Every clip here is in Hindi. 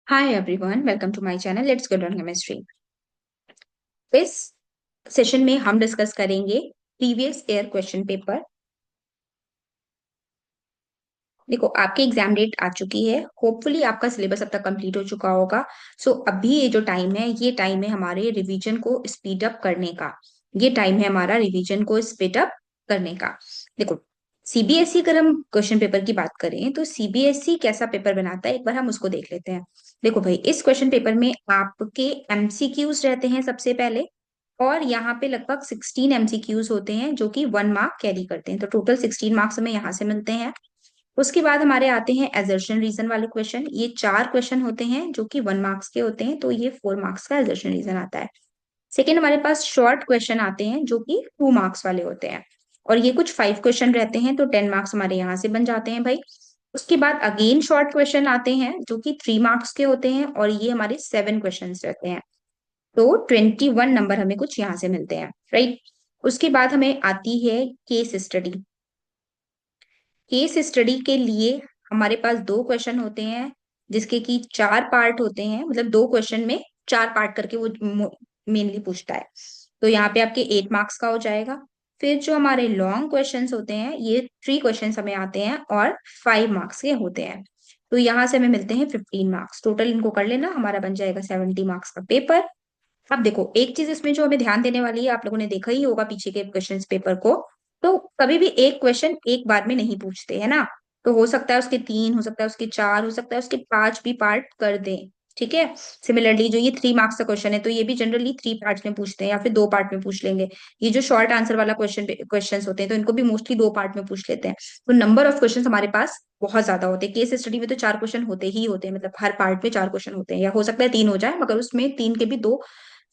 Hi everyone, welcome to my channel. Let's get on chemistry. इस सेशन में हम डिस्कस करेंगे प्रीवियस ईयर क्वेश्चन पेपर। देखो, आपकी एग्जाम डेट आ चुकी है। होपफुली आपका सिलेबस अब तक कंप्लीट हो चुका होगा। सो अभी ये जो टाइम है, ये टाइम है हमारे रिवीजन को स्पीड अप करने का। ये टाइम है हमारा रिवीजन को स्पीड अप करने का। देखो, सीबीएसई अगर हम क्वेश्चन पेपर की बात करें तो सीबीएसई कैसा पेपर बनाता है, एक बार हम उसको देख लेते हैं। देखो भाई, इस क्वेश्चन पेपर में आपके एमसीक्यूज रहते हैं सबसे पहले। और यहाँ पे लगभग 16 एमसीक्यूज होते हैं जो कि 1 मार्क कैरी करते हैं, तो टोटल 16 मार्क्स हमें यहाँ से मिलते हैं। उसके बाद हमारे आते हैं एजर्शन रीजन वाले क्वेश्चन। ये 4 क्वेश्चन होते हैं जो कि 1 मार्क्स के होते हैं, तो ये 4 मार्क्स का एजर्शन रीजन आता है। सेकेंड, हमारे पास शॉर्ट क्वेश्चन आते हैं जो कि 2 मार्क्स वाले होते हैं। और ये कुछ 5 क्वेश्चन रहते हैं, तो 10 मार्क्स हमारे यहाँ से बन जाते हैं भाई। उसके बाद अगेन शॉर्ट क्वेश्चन आते हैं जो कि 3 मार्क्स के होते हैं, और ये हमारे 7 क्वेश्चन रहते हैं। तो 21 नंबर हमें कुछ यहाँ से मिलते हैं, राइट। उसके बाद हमें आती है केस स्टडी। केस स्टडी के लिए हमारे पास 2 क्वेश्चन होते हैं जिसके कि 4 पार्ट होते हैं, मतलब 2 क्वेश्चन में 4 पार्ट करके वो मेनली पूछता है। तो यहाँ पे आपके 8 मार्क्स का हो जाएगा। फिर जो हमारे लॉन्ग क्वेश्चंस होते हैं, ये 3 क्वेश्चंस हमें आते हैं और 5 मार्क्स के होते हैं। तो यहाँ से हमें मिलते हैं 15 मार्क्स। टोटल इनको कर लेना, हमारा बन जाएगा 70 मार्क्स का पेपर। अब देखो, एक चीज इसमें जो हमें ध्यान देने वाली है, आप लोगों ने देखा ही होगा पीछे के क्वेश्चंस पेपर को। तो कभी भी एक क्वेश्चन एक बार में नहीं पूछते, है ना। तो हो सकता है उसके 3, हो सकता है उसके 4, हो सकता है उसके 5 भी पार्ट कर दें। ठीक है। सिमिलरली जो ये 3 मार्क्स का क्वेश्चन है, तो ये भी जनरली 3 पार्ट्स में पूछते हैं या फिर 2 पार्ट में पूछ लेंगे। ये जो शॉर्ट आंसर वाला क्वेश्चन होते हैं, तो इनको भी मोस्टली 2 पार्ट में पूछ लेते हैं। तो नंबर ऑफ क्वेश्चन हमारे पास बहुत ज्यादा होते हैं। केस स्टडी में तो 4 क्वेश्चन होते ही होते हैं, मतलब हर पार्ट में 4 क्वेश्चन होते हैं, या हो सकता है 3 हो जाए, मगर उसमें 3 के भी 2।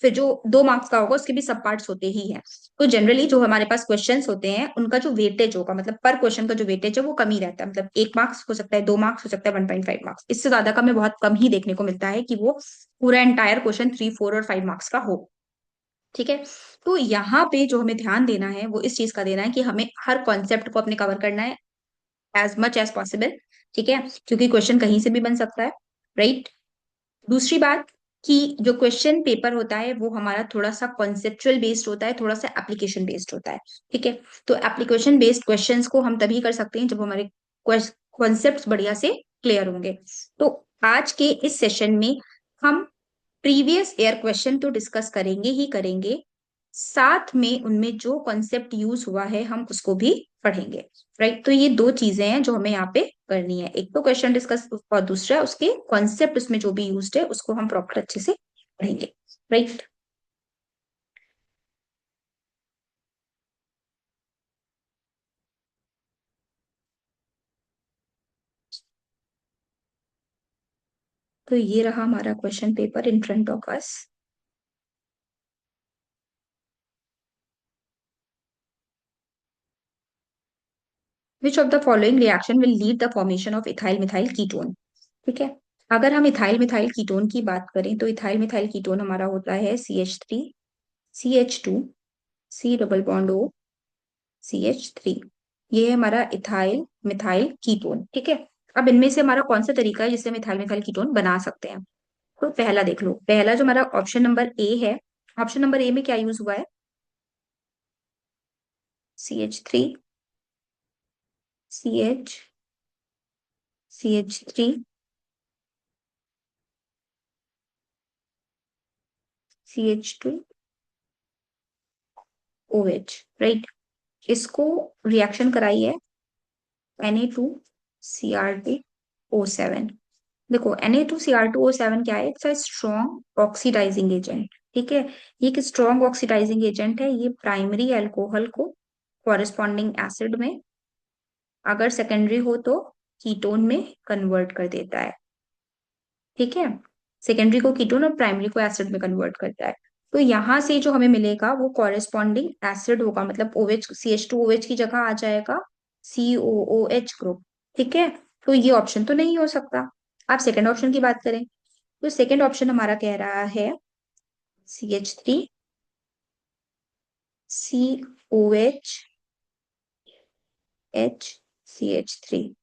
फिर जो 2 मार्क्स का होगा उसके भी सब पार्ट्स होते ही हैं। तो जनरली जो हमारे पास क्वेश्चंस होते हैं, उनका जो वेटेज होगा, मतलब पर क्वेश्चन का जो वेटेज है वो कम ही रहता है। मतलब 1 मार्क्स हो सकता है, 2 मार्क्स हो सकता है, 1.5 मार्क्स, इससे ज्यादा का हमें बहुत कम ही देखने को मिलता है कि वो पूरा एंटायर क्वेश्चन 3, 4 और 5 मार्क्स का हो। ठीक है। तो यहाँ पे जो हमें ध्यान देना है वो इस चीज का देना है कि हमें हर कॉन्सेप्ट को अपने कवर करना है एज मच एज पॉसिबल। ठीक है, क्योंकि क्वेश्चन कहीं से भी बन सकता है, राइट। दूसरी बात कि जो क्वेश्चन पेपर होता है वो हमारा थोड़ा सा कॉन्सेप्चुअल बेस्ड होता है, थोड़ा सा एप्लीकेशन बेस्ड होता है। ठीक है। तो एप्लीकेशन बेस्ड क्वेश्चंस को हम तभी कर सकते हैं जब हमारे कॉन्सेप्ट्स बढ़िया से क्लियर होंगे। तो आज के इस सेशन में हम प्रीवियस ईयर क्वेश्चन तो डिस्कस करेंगे ही करेंगे, साथ में उनमें जो कॉन्सेप्ट यूज हुआ है हम उसको भी पढ़ेंगे, राइट। तो ये 2 चीजें हैं जो हमें यहाँ पे करनी है, एक तो क्वेश्चन डिस्कस और दूसरा उसके कॉन्सेप्ट उसमें जो भी यूज्ड है उसको हम प्रॉपर अच्छे से पढ़ेंगे, राइट। तो ये रहा हमारा question paper in front of us. Which of the following reaction will lead the formation of ethyl methyl ketone. ठीक है। अगर हम इथाइल मिथाइल कीटोन की बात करें तो इथाइल मिथाइल कीटोन हमारा होता है CH3, CH2, C double bond O, CH3। ये है हमारा इथाइल मिथाइल कीटोन। ठीक है। अब इनमें से हमारा कौन सा तरीका है जिससे हम इथाइल मिथाइल कीटोन बना सकते हैं। तो पहला देख लो, पहला जो हमारा ऑप्शन नंबर ए है। ऑप्शन नंबर ए में क्या यूज हुआ है? CH3, CH, CH3, CH2, OH, right. इसको रिएक्शन कराई है Na2Cr2O7। देखो, Na2Cr2O7 क्या है? It's a strong oxidising agent. ठीक है। ये एक स्ट्रॉन्ग ऑक्सीडाइजिंग एजेंट है। ये प्राइमरी अल्कोहल को कॉरेस्पॉन्डिंग एसिड में, अगर सेकेंडरी हो तो कीटोन में कन्वर्ट कर देता है। ठीक है। सेकेंडरी को कीटोन और प्राइमरी को एसिड में कन्वर्ट करता है। तो यहां से जो हमें मिलेगा वो कॉरेस्पॉन्डिंग एसिड होगा, मतलब OH, CH2OH की जगह आ जाएगा COOH ग्रुप। ठीक है। तो ये ऑप्शन तो नहीं हो सकता। आप सेकेंड ऑप्शन की बात करें तो सेकेंड ऑप्शन हमारा कह रहा है CH3, COH, H, CH3।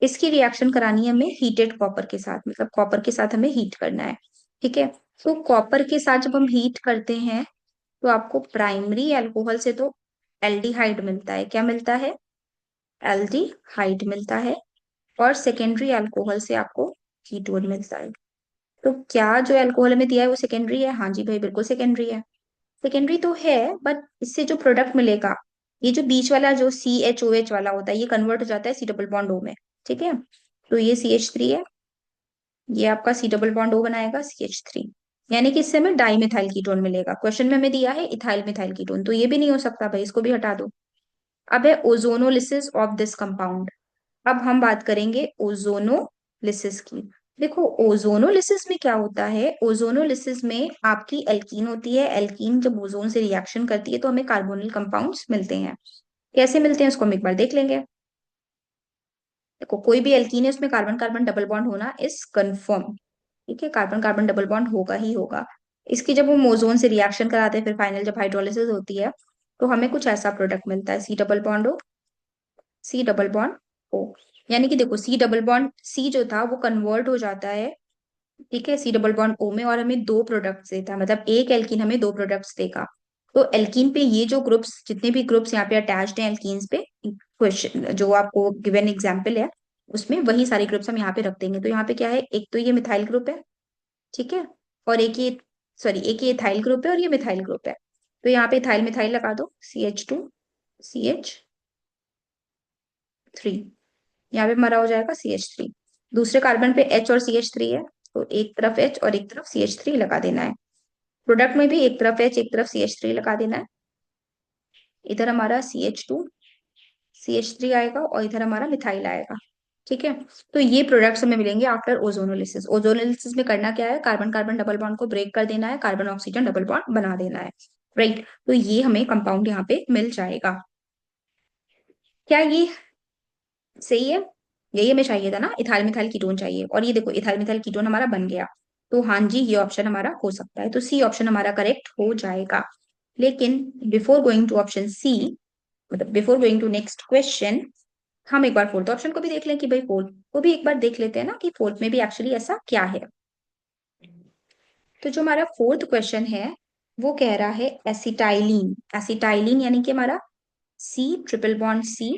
इसकी रिएक्शन करानी है हमें हीटेड कॉपर के साथ, मतलब कॉपर के साथ हमें हीट करना है। ठीक है, तो कॉपर के साथ जब हम हीट करते हैं तो आपको प्राइमरी अल्कोहल से तो एल्डिहाइड मिलता है। क्या मिलता है? एल्डिहाइड मिलता है। और सेकेंडरी अल्कोहल से आपको कीटोन मिलता है। तो क्या जो अल्कोहल में दिया है वो सेकेंडरी है? हाँ जी भाई, बिल्कुल सेकेंडरी है। सेकेंडरी तो है, बट इससे जो प्रोडक्ट मिलेगा, ये जो बीच वाला जो CHOH वाला होता है ये कन्वर्ट हो जाता है C डबल बॉन्ड O में। ठीक है, तो ये CH3 है, ये आपका C डबल बॉन्ड O बनाएगा CH3, यानी कि इससे हमें डाई मिथाइल कीटोन मिलेगा। क्वेश्चन में हमें दिया है इथाइल मिथाइल कीटोन, तो ये भी नहीं हो सकता भाई, इसको भी हटा दो। अब है ओजोनोलिसिस ऑफ दिस कंपाउंड। अब हम बात करेंगे ओजोनोलिसिस की। देखो ओजोनोलिसिस में क्या होता है, ओजोनोलिसिस में आपकी एल्कीन होती है, एल्कीन जब ओजोन से रिएक्शन करती है तो हमें कार्बोनिल कंपाउंड्स मिलते हैं। कैसे मिलते हैं उसको हम एक बार देख लेंगे। देखो कोई भी एल्कीन है उसमें कार्बन कार्बन डबल बॉन्ड होना इज कंफर्म। ठीक है, कार्बन कार्बन डबल बॉन्ड होगा ही होगा। इसकी जब हम ओजोन से रिएक्शन कराते हैं, फिर फाइनल जब हाइड्रोलिसिस होती है तो हमें कुछ ऐसा प्रोडक्ट मिलता है, सी डबल बॉन्ड ओ। यानी कि देखो सी डबल बॉन्ड सी जो था वो कन्वर्ट हो जाता है, ठीक है, सी डबल बॉन्ड ओ में, और हमें दो प्रोडक्ट्स देता है, मतलब एक एल्कीन हमें दो प्रोडक्ट्स देगा। तो एल्कीन पे ये जो ग्रुप्स, जितने भी ग्रुप्स यहाँ पे अटैच्ड हैं एल्कीन्स पे, क्वेश्चन जो आपको गिवन एग्जाम्पल है उसमें वही सारे ग्रुप्स हम यहाँ पे रख देंगे। तो यहाँ पे क्या है, एक तो ये मिथाइल ग्रुप है, ठीक है, और एक ये, सॉरी, एक ये इथाइल ग्रुप है और ये मिथाइल ग्रुप है। तो यहाँ पे इथाइल मिथाइल लगा दो, CH2CH3, यहाँ पे हमारा हो जाएगा CH3। दूसरे कार्बन पे H और CH3 है, तो एक तरफ H और एक तरफ CH3 लगा देना है। प्रोडक्ट में भी एक तरफ H एक तरफ CH3 लगा देना है। इधर हमारा CH2CH3 आएगा और इधर हमारा मिथाइल आएगा। ठीक है, तो ये प्रोडक्ट्स हमें मिलेंगे आफ्टर ओजोनोलिसिस। ओजोनोलिसिस में करना क्या है, कार्बन कार्बन डबल बॉन्ड को ब्रेक कर देना है, कार्बन ऑक्सीजन डबल बॉन्ड बना देना है। राइट, तो ये हमें कंपाउंड यहाँ पे मिल जाएगा। क्या ये सही है? यही हमें चाहिए था ना, इथाइल मिथाइल कीटोन चाहिए, और ये देखो इथाइल मिथाइल कीटोन हमारा बन गया। तो हाँ जी, ये ऑप्शन हमारा हो सकता है, तो सी ऑप्शन हमारा करेक्ट हो जाएगा। लेकिन before going to option C, मतलब before going to next question, हम एक बार फोर्थ ऑप्शन को भी देख लें कि भाई फोर्थ को भी एक बार देख लेते हैं ना कि फोर्थ में भी एक्चुअली ऐसा क्या है। तो जो हमारा फोर्थ क्वेश्चन है वो कह रहा है एसिटाइलिन। एसिटाइलिन यानी कि हमारा C ट्रिपल बॉन्ड C,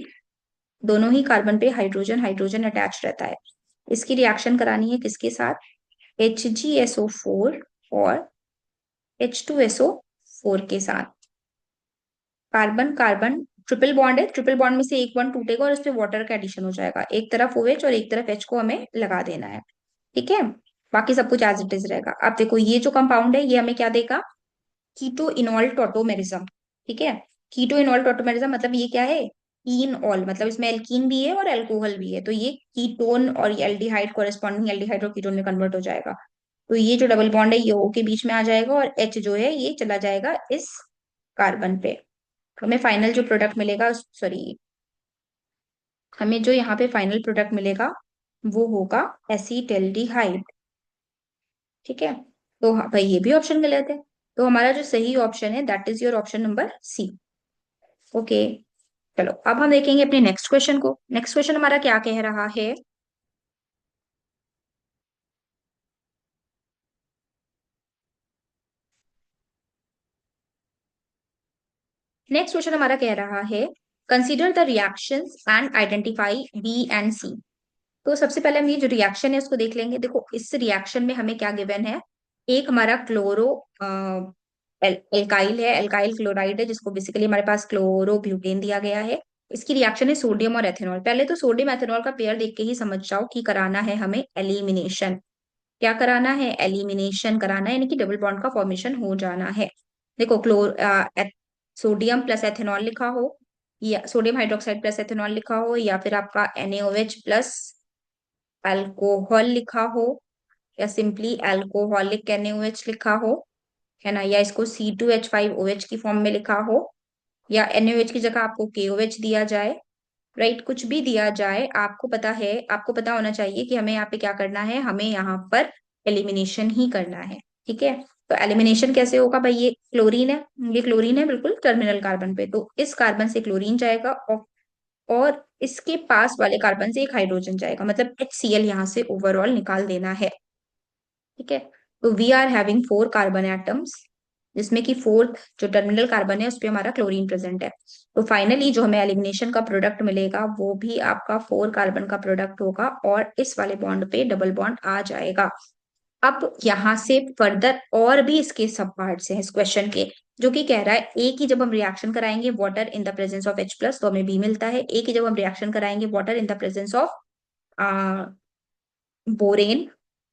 दोनों ही कार्बन पे हाइड्रोजन हाइड्रोजन अटैच रहता है। इसकी रिएक्शन करानी है किसके साथ, HgSO4 और H2SO4 के साथ। कार्बन कार्बन ट्रिपल बॉन्ड है, ट्रिपल बॉन्ड में से एक बॉन्ड टूटेगा और उस पर वाटर का एडिशन हो जाएगा, एक तरफ OH और एक तरफ H को हमें लगा देना है। ठीक है, बाकी सब कुछ एज इट इज रहेगा। अब देखो ये जो कंपाउंड है ये हमें क्या देगा, कीटो इनॉल टोटोमेरिज्म। ठीक है, कीटो इनॉल टोटोमेरिज्म मतलब ये क्या है, कीन ऑल, मतलब इसमें एल्कीन भी है और अल्कोहल भी है, तो ये कीटोन और एल्डिहाइड कोरेस्पॉन्डिंग एल्डिहाइड और कीटोन में कन्वर्ट हो जाएगा। तो ये जो डबल बॉन्ड है ये O के बीच में आ जाएगा और H जो है ये चला जाएगा इस कार्बन पे। हमें फाइनल जो प्रोडक्ट मिलेगा, सॉरी, हमें जो यहाँ पे फाइनल प्रोडक्ट मिलेगा वो होगा एसीटेल्डिहाइड। ठीक है, तो हाँ भाई ये भी ऑप्शन गलत है, तो हमारा जो सही ऑप्शन है that is your option number C। Okay, चलो अब हम देखेंगे अपने नेक्स्ट क्वेश्चन को। नेक्स्ट क्वेश्चन हमारा क्या कह रहा है, नेक्स्ट क्वेश्चन हमारा कह रहा है consider the reactions and identify B and C. तो सबसे पहले हम ये जो रिएक्शन है उसको देख लेंगे। देखो इस रिएक्शन में हमें क्या गिवन है, एक हमारा क्लोरो एल्काइल है, एल्काइल क्लोराइड है, जिसको बेसिकली हमारे पास क्लोरोब्यूटेन दिया गया है। इसकी रिएक्शन है सोडियम और एथेनॉल। पहले तो सोडियम एथेनॉल का पेयर देख के ही समझ जाओ कि कराना है हमें एलिमिनेशन। क्या कराना है, एलिमिनेशन कराना है, यानी कि डबल बॉन्ड का फॉर्मेशन हो जाना है। देखो सोडियम प्लस एथेनॉल लिखा हो, या सोडियम हाइड्रोक्साइड प्लस एथेनॉल लिखा हो, या फिर आपका NaOH प्लस अल्कोहल लिखा हो, या सिंपली अल्कोहलिक NaOH लिखा हो, है ना, या इसको C2H5OH की फॉर्म में लिखा हो, या NaOH की जगह आपको KOH दिया जाए। राइट, कुछ भी दिया जाए, आपको पता है, आपको पता होना चाहिए कि हमें यहाँ पे क्या करना है, हमें यहाँ पर एलिमिनेशन ही करना है। ठीक है, तो एलिमिनेशन कैसे होगा भाई, ये क्लोरीन है, ये क्लोरीन है बिल्कुल टर्मिनल कार्बन पे, तो इस कार्बन से क्लोरीन जाएगा और इसके पास वाले कार्बन से एक हाइड्रोजन जाएगा, मतलब HCl यहाँ से ओवरऑल निकाल देना है। ठीक है, तो we are having 4 carbon atoms, जिसमें कि फोर्थ जो टर्मिनल कार्बन है उस पे हमारा क्लोरीन प्रेजेंट है। तो फाइनली जो हमें एलिमिनेशन का प्रोडक्ट मिलेगा वो भी आपका 4 कार्बन का प्रोडक्ट होगा, और इस वाले बॉन्ड पे डबल बॉन्ड आ जाएगा। अब यहाँ से फर्दर और भी इसके सब पार्ट्स हैं इस क्वेश्चन के, जो कि कह रहा है एक ही जब हम रिएक्शन कराएंगे water in the presence of H+ तो हमें बी मिलता है, एक ही जब हम रिएक्शन कराएंगे water in the presence of borane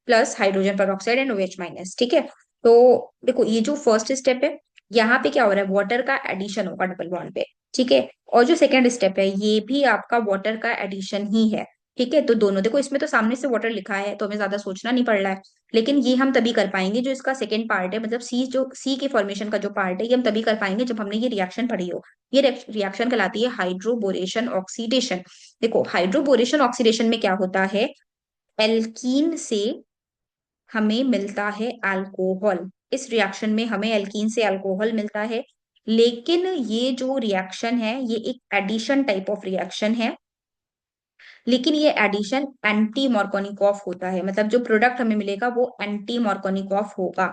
plus hydrogen peroxide and OH-। ठीक है, तो देखो ये जो फर्स्ट स्टेप है, यहाँ पे क्या हो रहा है, वाटर का एडिशन होगा डबल बॉन्ड पे। ठीक है, और जो सेकंड स्टेप है ये भी आपका वाटर का एडिशन ही है। ठीक है, तो दोनों देखो, इसमें तो सामने से वाटर लिखा है तो हमें ज्यादा सोचना नहीं पड़ रहा है, लेकिन ये हम तभी कर पाएंगे जो इसका सेकंड पार्ट है, मतलब सी, जो सी के फॉर्मेशन का जो पार्ट है ये हम तभी कर पाएंगे जब हमने ये रिएक्शन पढ़ी हो। ये रिएक्शन कहलाती है हाइड्रोबोरेशन ऑक्सीडेशन। देखो हाइड्रोबोरेशन ऑक्सीडेशन में क्या होता है, एल्कीन से हमें मिलता है अल्कोहल, इस रिएक्शन में हमें एल्कीन से अल्कोहल मिलता है। लेकिन ये जो रिएक्शन है ये एक एडिशन टाइप ऑफ रिएक्शन है, लेकिन ये एडिशन एंटी मॉर्कोनिकॉफ होता है, मतलब जो प्रोडक्ट हमें मिलेगा वो एंटी मॉर्कोनिकॉफ होगा।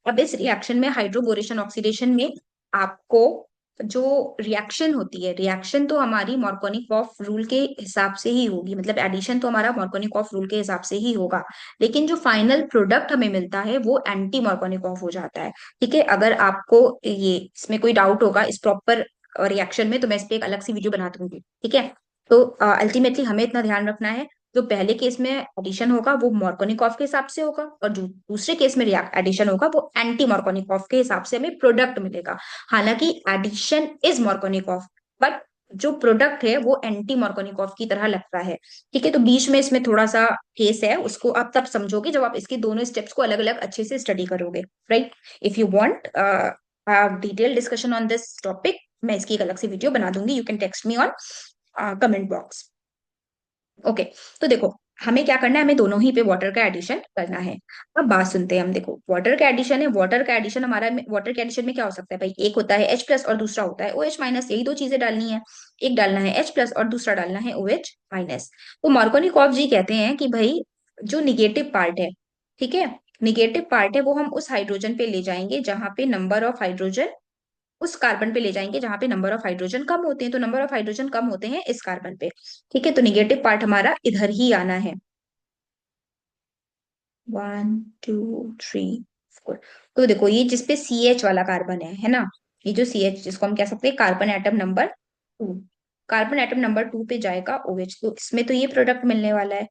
अब इस रिएक्शन में हाइड्रोबोरेशन ऑक्सीडेशन में आपको जो रिएक्शन होती है, रिएक्शन तो हमारी मार्कोनिकॉफ रूल के हिसाब से ही होगी, मतलब एडिशन तो हमारा मार्कोनिकॉफ रूल के हिसाब से ही होगा, लेकिन जो फाइनल प्रोडक्ट हमें मिलता है वो एंटी मार्कोनिकॉफ हो जाता है। ठीक है, अगर आपको ये इसमें कोई डाउट होगा इस प्रॉपर रिएक्शन में तो मैं इस पे एक अलग सी वीडियो बना दूंगी। ठीक है, तो अल्टीमेटली हमें इतना ध्यान रखना है, जो पहले केस में एडिशन होगा वो मार्कोनिकॉफ के हिसाब से होगा, और जो दूसरे केस में एडिशन होगा वो एंटी मार्कोनिकॉफ के हिसाब से हमें प्रोडक्ट मिलेगा। हालांकि एडिशन इज मार्कोनिकॉफ, बट जो प्रोडक्ट है वो एंटी मार्कोनिकॉफ की तरह लगता है। ठीक है, तो बीच में इसमें थोड़ा सा केस है, उसको आप तब समझोगे जब आप इसके दोनों स्टेप्स को अलग अलग अच्छे से स्टडी करोगे। Right, if you want detail discussion on this topic, मैं इसकी एक अलग से वीडियो बना दूंगी, you can text me on comment box. Okay, तो देखो हमें क्या करना है, हमें दोनों ही पे वाटर का एडिशन करना है। अब बात सुनते हैं हम, देखो वाटर का एडिशन है, वाटर का एडिशन हमारा वाटर के एडिशन में क्या हो सकता है भाई, एक होता है H+ और दूसरा होता है OH-, यही दो चीजें डालनी है, एक डालना है H+ और दूसरा डालना है OH-। तो मार्कोनिकॉफ जी कहते हैं कि भाई जो निगेटिव पार्ट है, ठीक है, निगेटिव पार्ट है वो हम उस हाइड्रोजन पे ले जाएंगे जहां पे नंबर ऑफ हाइड्रोजन, उस कार्बन पे ले जाएंगे जहां पे नंबर ऑफ हाइड्रोजन कम होते हैं, तो नंबर ऑफ हाइड्रोजन कम होते हैं इस कार्बन पे। ठीक है, तो निगेटिव पार्ट हमारा इधर ही आना है, 1 2 3 4। तो देखो ये जिसपे CH वाला कार्बन है ना, ये जो CH जिसको हम कह सकते हैं carbon atom number 2, carbon atom number 2 पे जाएगा OH, तो इसमें तो ये प्रोडक्ट मिलने वाला है,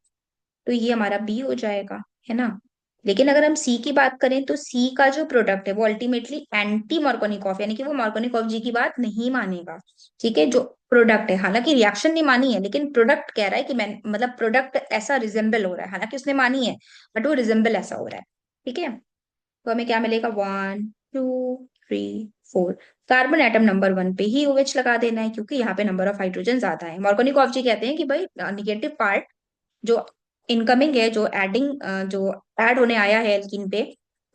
तो ये हमारा बी हो जाएगा, है ना। लेकिन अगर हम सी की बात करें तो सी का जो प्रोडक्ट है वो अल्टीमेटली एंटी मार्कोनिकॉफ, यानी कि वो मार्कोनिकॉफ जी की बात नहीं मानेगा। ठीक है, जो प्रोडक्ट है, हालांकि रिएक्शन नहीं मानी है लेकिन प्रोडक्ट कह रहा है कि मैं, मतलब प्रोडक्ट ऐसा रिजेंबल हो रहा है, हालांकि उसने मानी है बट वो रिजेंबल ऐसा हो रहा है। ठीक है, तो हमें क्या मिलेगा, 1 2 3 4, कार्बन एटम नंबर 1 पे ही OH लगा देना है क्योंकि यहाँ पे नंबर ऑफ हाइड्रोजन ज्यादा है। मार्कोनिकॉफ जी कहते हैं कि भाई निगेटिव पार्ट जो इनकमिंग है, जो एडिंग, जो ऐड होने आया है एल्कीन पे,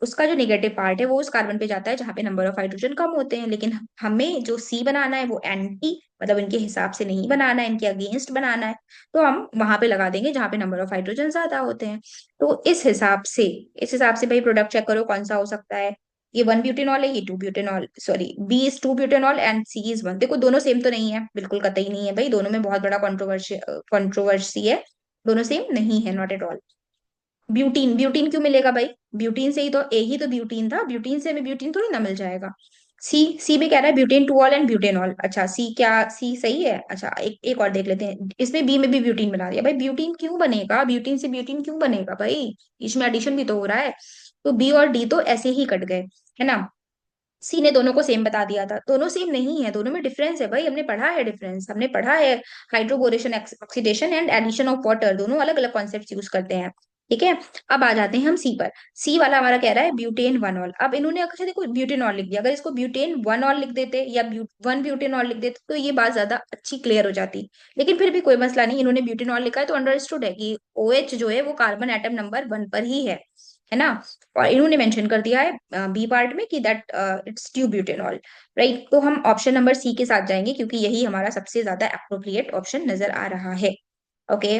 उसका जो नेगेटिव पार्ट है वो उस कार्बन पे जाता है जहां पे नंबर ऑफ हाइड्रोजन कम होते हैं, लेकिन हमें जो सी बनाना है वो एंटी, मतलब इनके हिसाब से नहीं बनाना है, इनके अगेंस्ट बनाना है, तो हम वहां पे लगा देंगे जहां पे नंबर ऑफ हाइड्रोजन ज्यादा होते हैं। तो इस हिसाब से भाई प्रोडक्ट चेक करो कौन सा हो सकता है, ये 1 ब्यूटेनॉल है, ये 2 butanol, sorry b is 2 butanol and C is 1। देखो दोनों सेम तो नहीं है, बिल्कुल कतई नहीं है भाई, दोनों में बहुत बड़ा कंट्रोवर्सी है, दोनों सेम नहीं है, not at all. Butene, butene क्यों मिलेगा भाई, ब्यूटीन से ही तो, ए ही तो ब्यूटीन था, ब्यूटीन से हमें ब्यूटीन थोड़ी ना मिल जाएगा। सी में कह रहा है butane two all and butanol, अच्छा सी, क्या सी सही है, अच्छा एक एक और देख लेते हैं, इसमें बी में भी ब्यूटीन बना दिया भाई, ब्यूटीन क्यों बनेगा, ब्यूटीन से ब्यूटीन क्यों बनेगा भाई, इसमें एडिशन भी तो हो रहा है। तो बी और डी तो ऐसे ही कट गए, है ना। सी ने दोनों को सेम बता दिया था, दोनों सेम नहीं है, दोनों में डिफरेंस है भाई, हमने पढ़ा है डिफरेंस, हमने पढ़ा है hydroboration oxidation and addition of water, दोनों अलग अलग कॉन्सेप्ट यूज करते हैं। ठीक है, अब आ जाते हैं हम सी पर। सी वाला हमारा कह रहा है ब्यूटेन 1 ऑल, अब इन्होंने अच्छा देखो ब्यूटेनॉल लिख दिया, अगर इसको ब्यूटेन 1 ऑल लिख देते या 1 ब्यूटेनॉल लिख देते तो ये बात ज्यादा अच्छी क्लियर हो जाती, लेकिन फिर भी कोई मसला नहीं, इन्होंने ब्यूटेनॉल लिखा है तो अंडरस्टूड है कि OH जो है वो कार्बन एटम नंबर 1 पर ही है। है ना। और इन्होंने मेंशन कर दिया है बी पार्ट में कि दैट इट्स ट्यूब्यूटेनॉल, राइट। तो हम ऑप्शन नंबर सी के साथ जाएंगे क्योंकि यही हमारा सबसे ज्यादा अप्रोप्रिएट ऑप्शन नजर आ रहा है। ओके।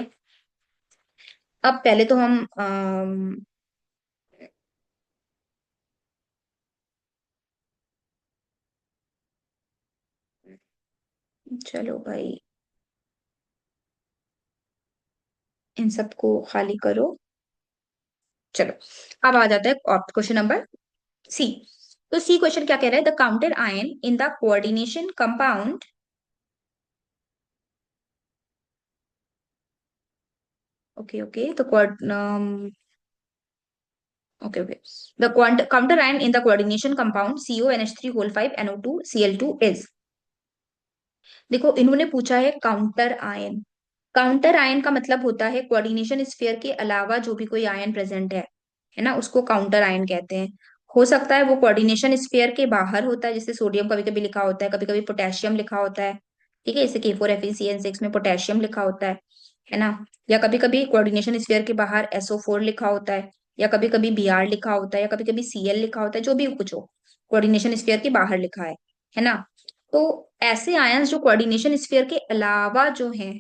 अब पहले तो हम चलो भाई इन सबको खाली करो। चलो अब आ जाता है क्वेश्चन नंबर सी। तो सी क्वेश्चन क्या कह रहा है, the counter ion in the coordination compound. Okay okay तो okay okay, the counter ion in the coordination compound CONH3 whole 5 NO2 Cl2 is. देखो इन्होंने पूछा है काउंटर आयन। काउंटर आयन का मतलब होता है कोऑर्डिनेशन स्फीयर के अलावा जो भी कोई आयन प्रेजेंट है ना, उसको काउंटर आयन कहते हैं। हो सकता है वो कोऑर्डिनेशन स्फीयर के बाहर होता है, जैसे सोडियम कभी कभी लिखा होता है, कभी कभी पोटेशियम लिखा होता है। ठीक है, जैसे K4FeCN6 में पोटेशियम लिखा होता है ना। या कभी कभी कोऑर्डिनेशन स्फीयर के बाहर SO4 लिखा होता है, या कभी कभी Br लिखा होता है, या कभी कभी Cl लिखा होता है, जो भी कुछ हो कोऑर्डिनेशन स्फीयर के बाहर लिखा है ना। तो ऐसे आयंस जो कोऑर्डिनेशन स्फीयर के अलावा जो हैं,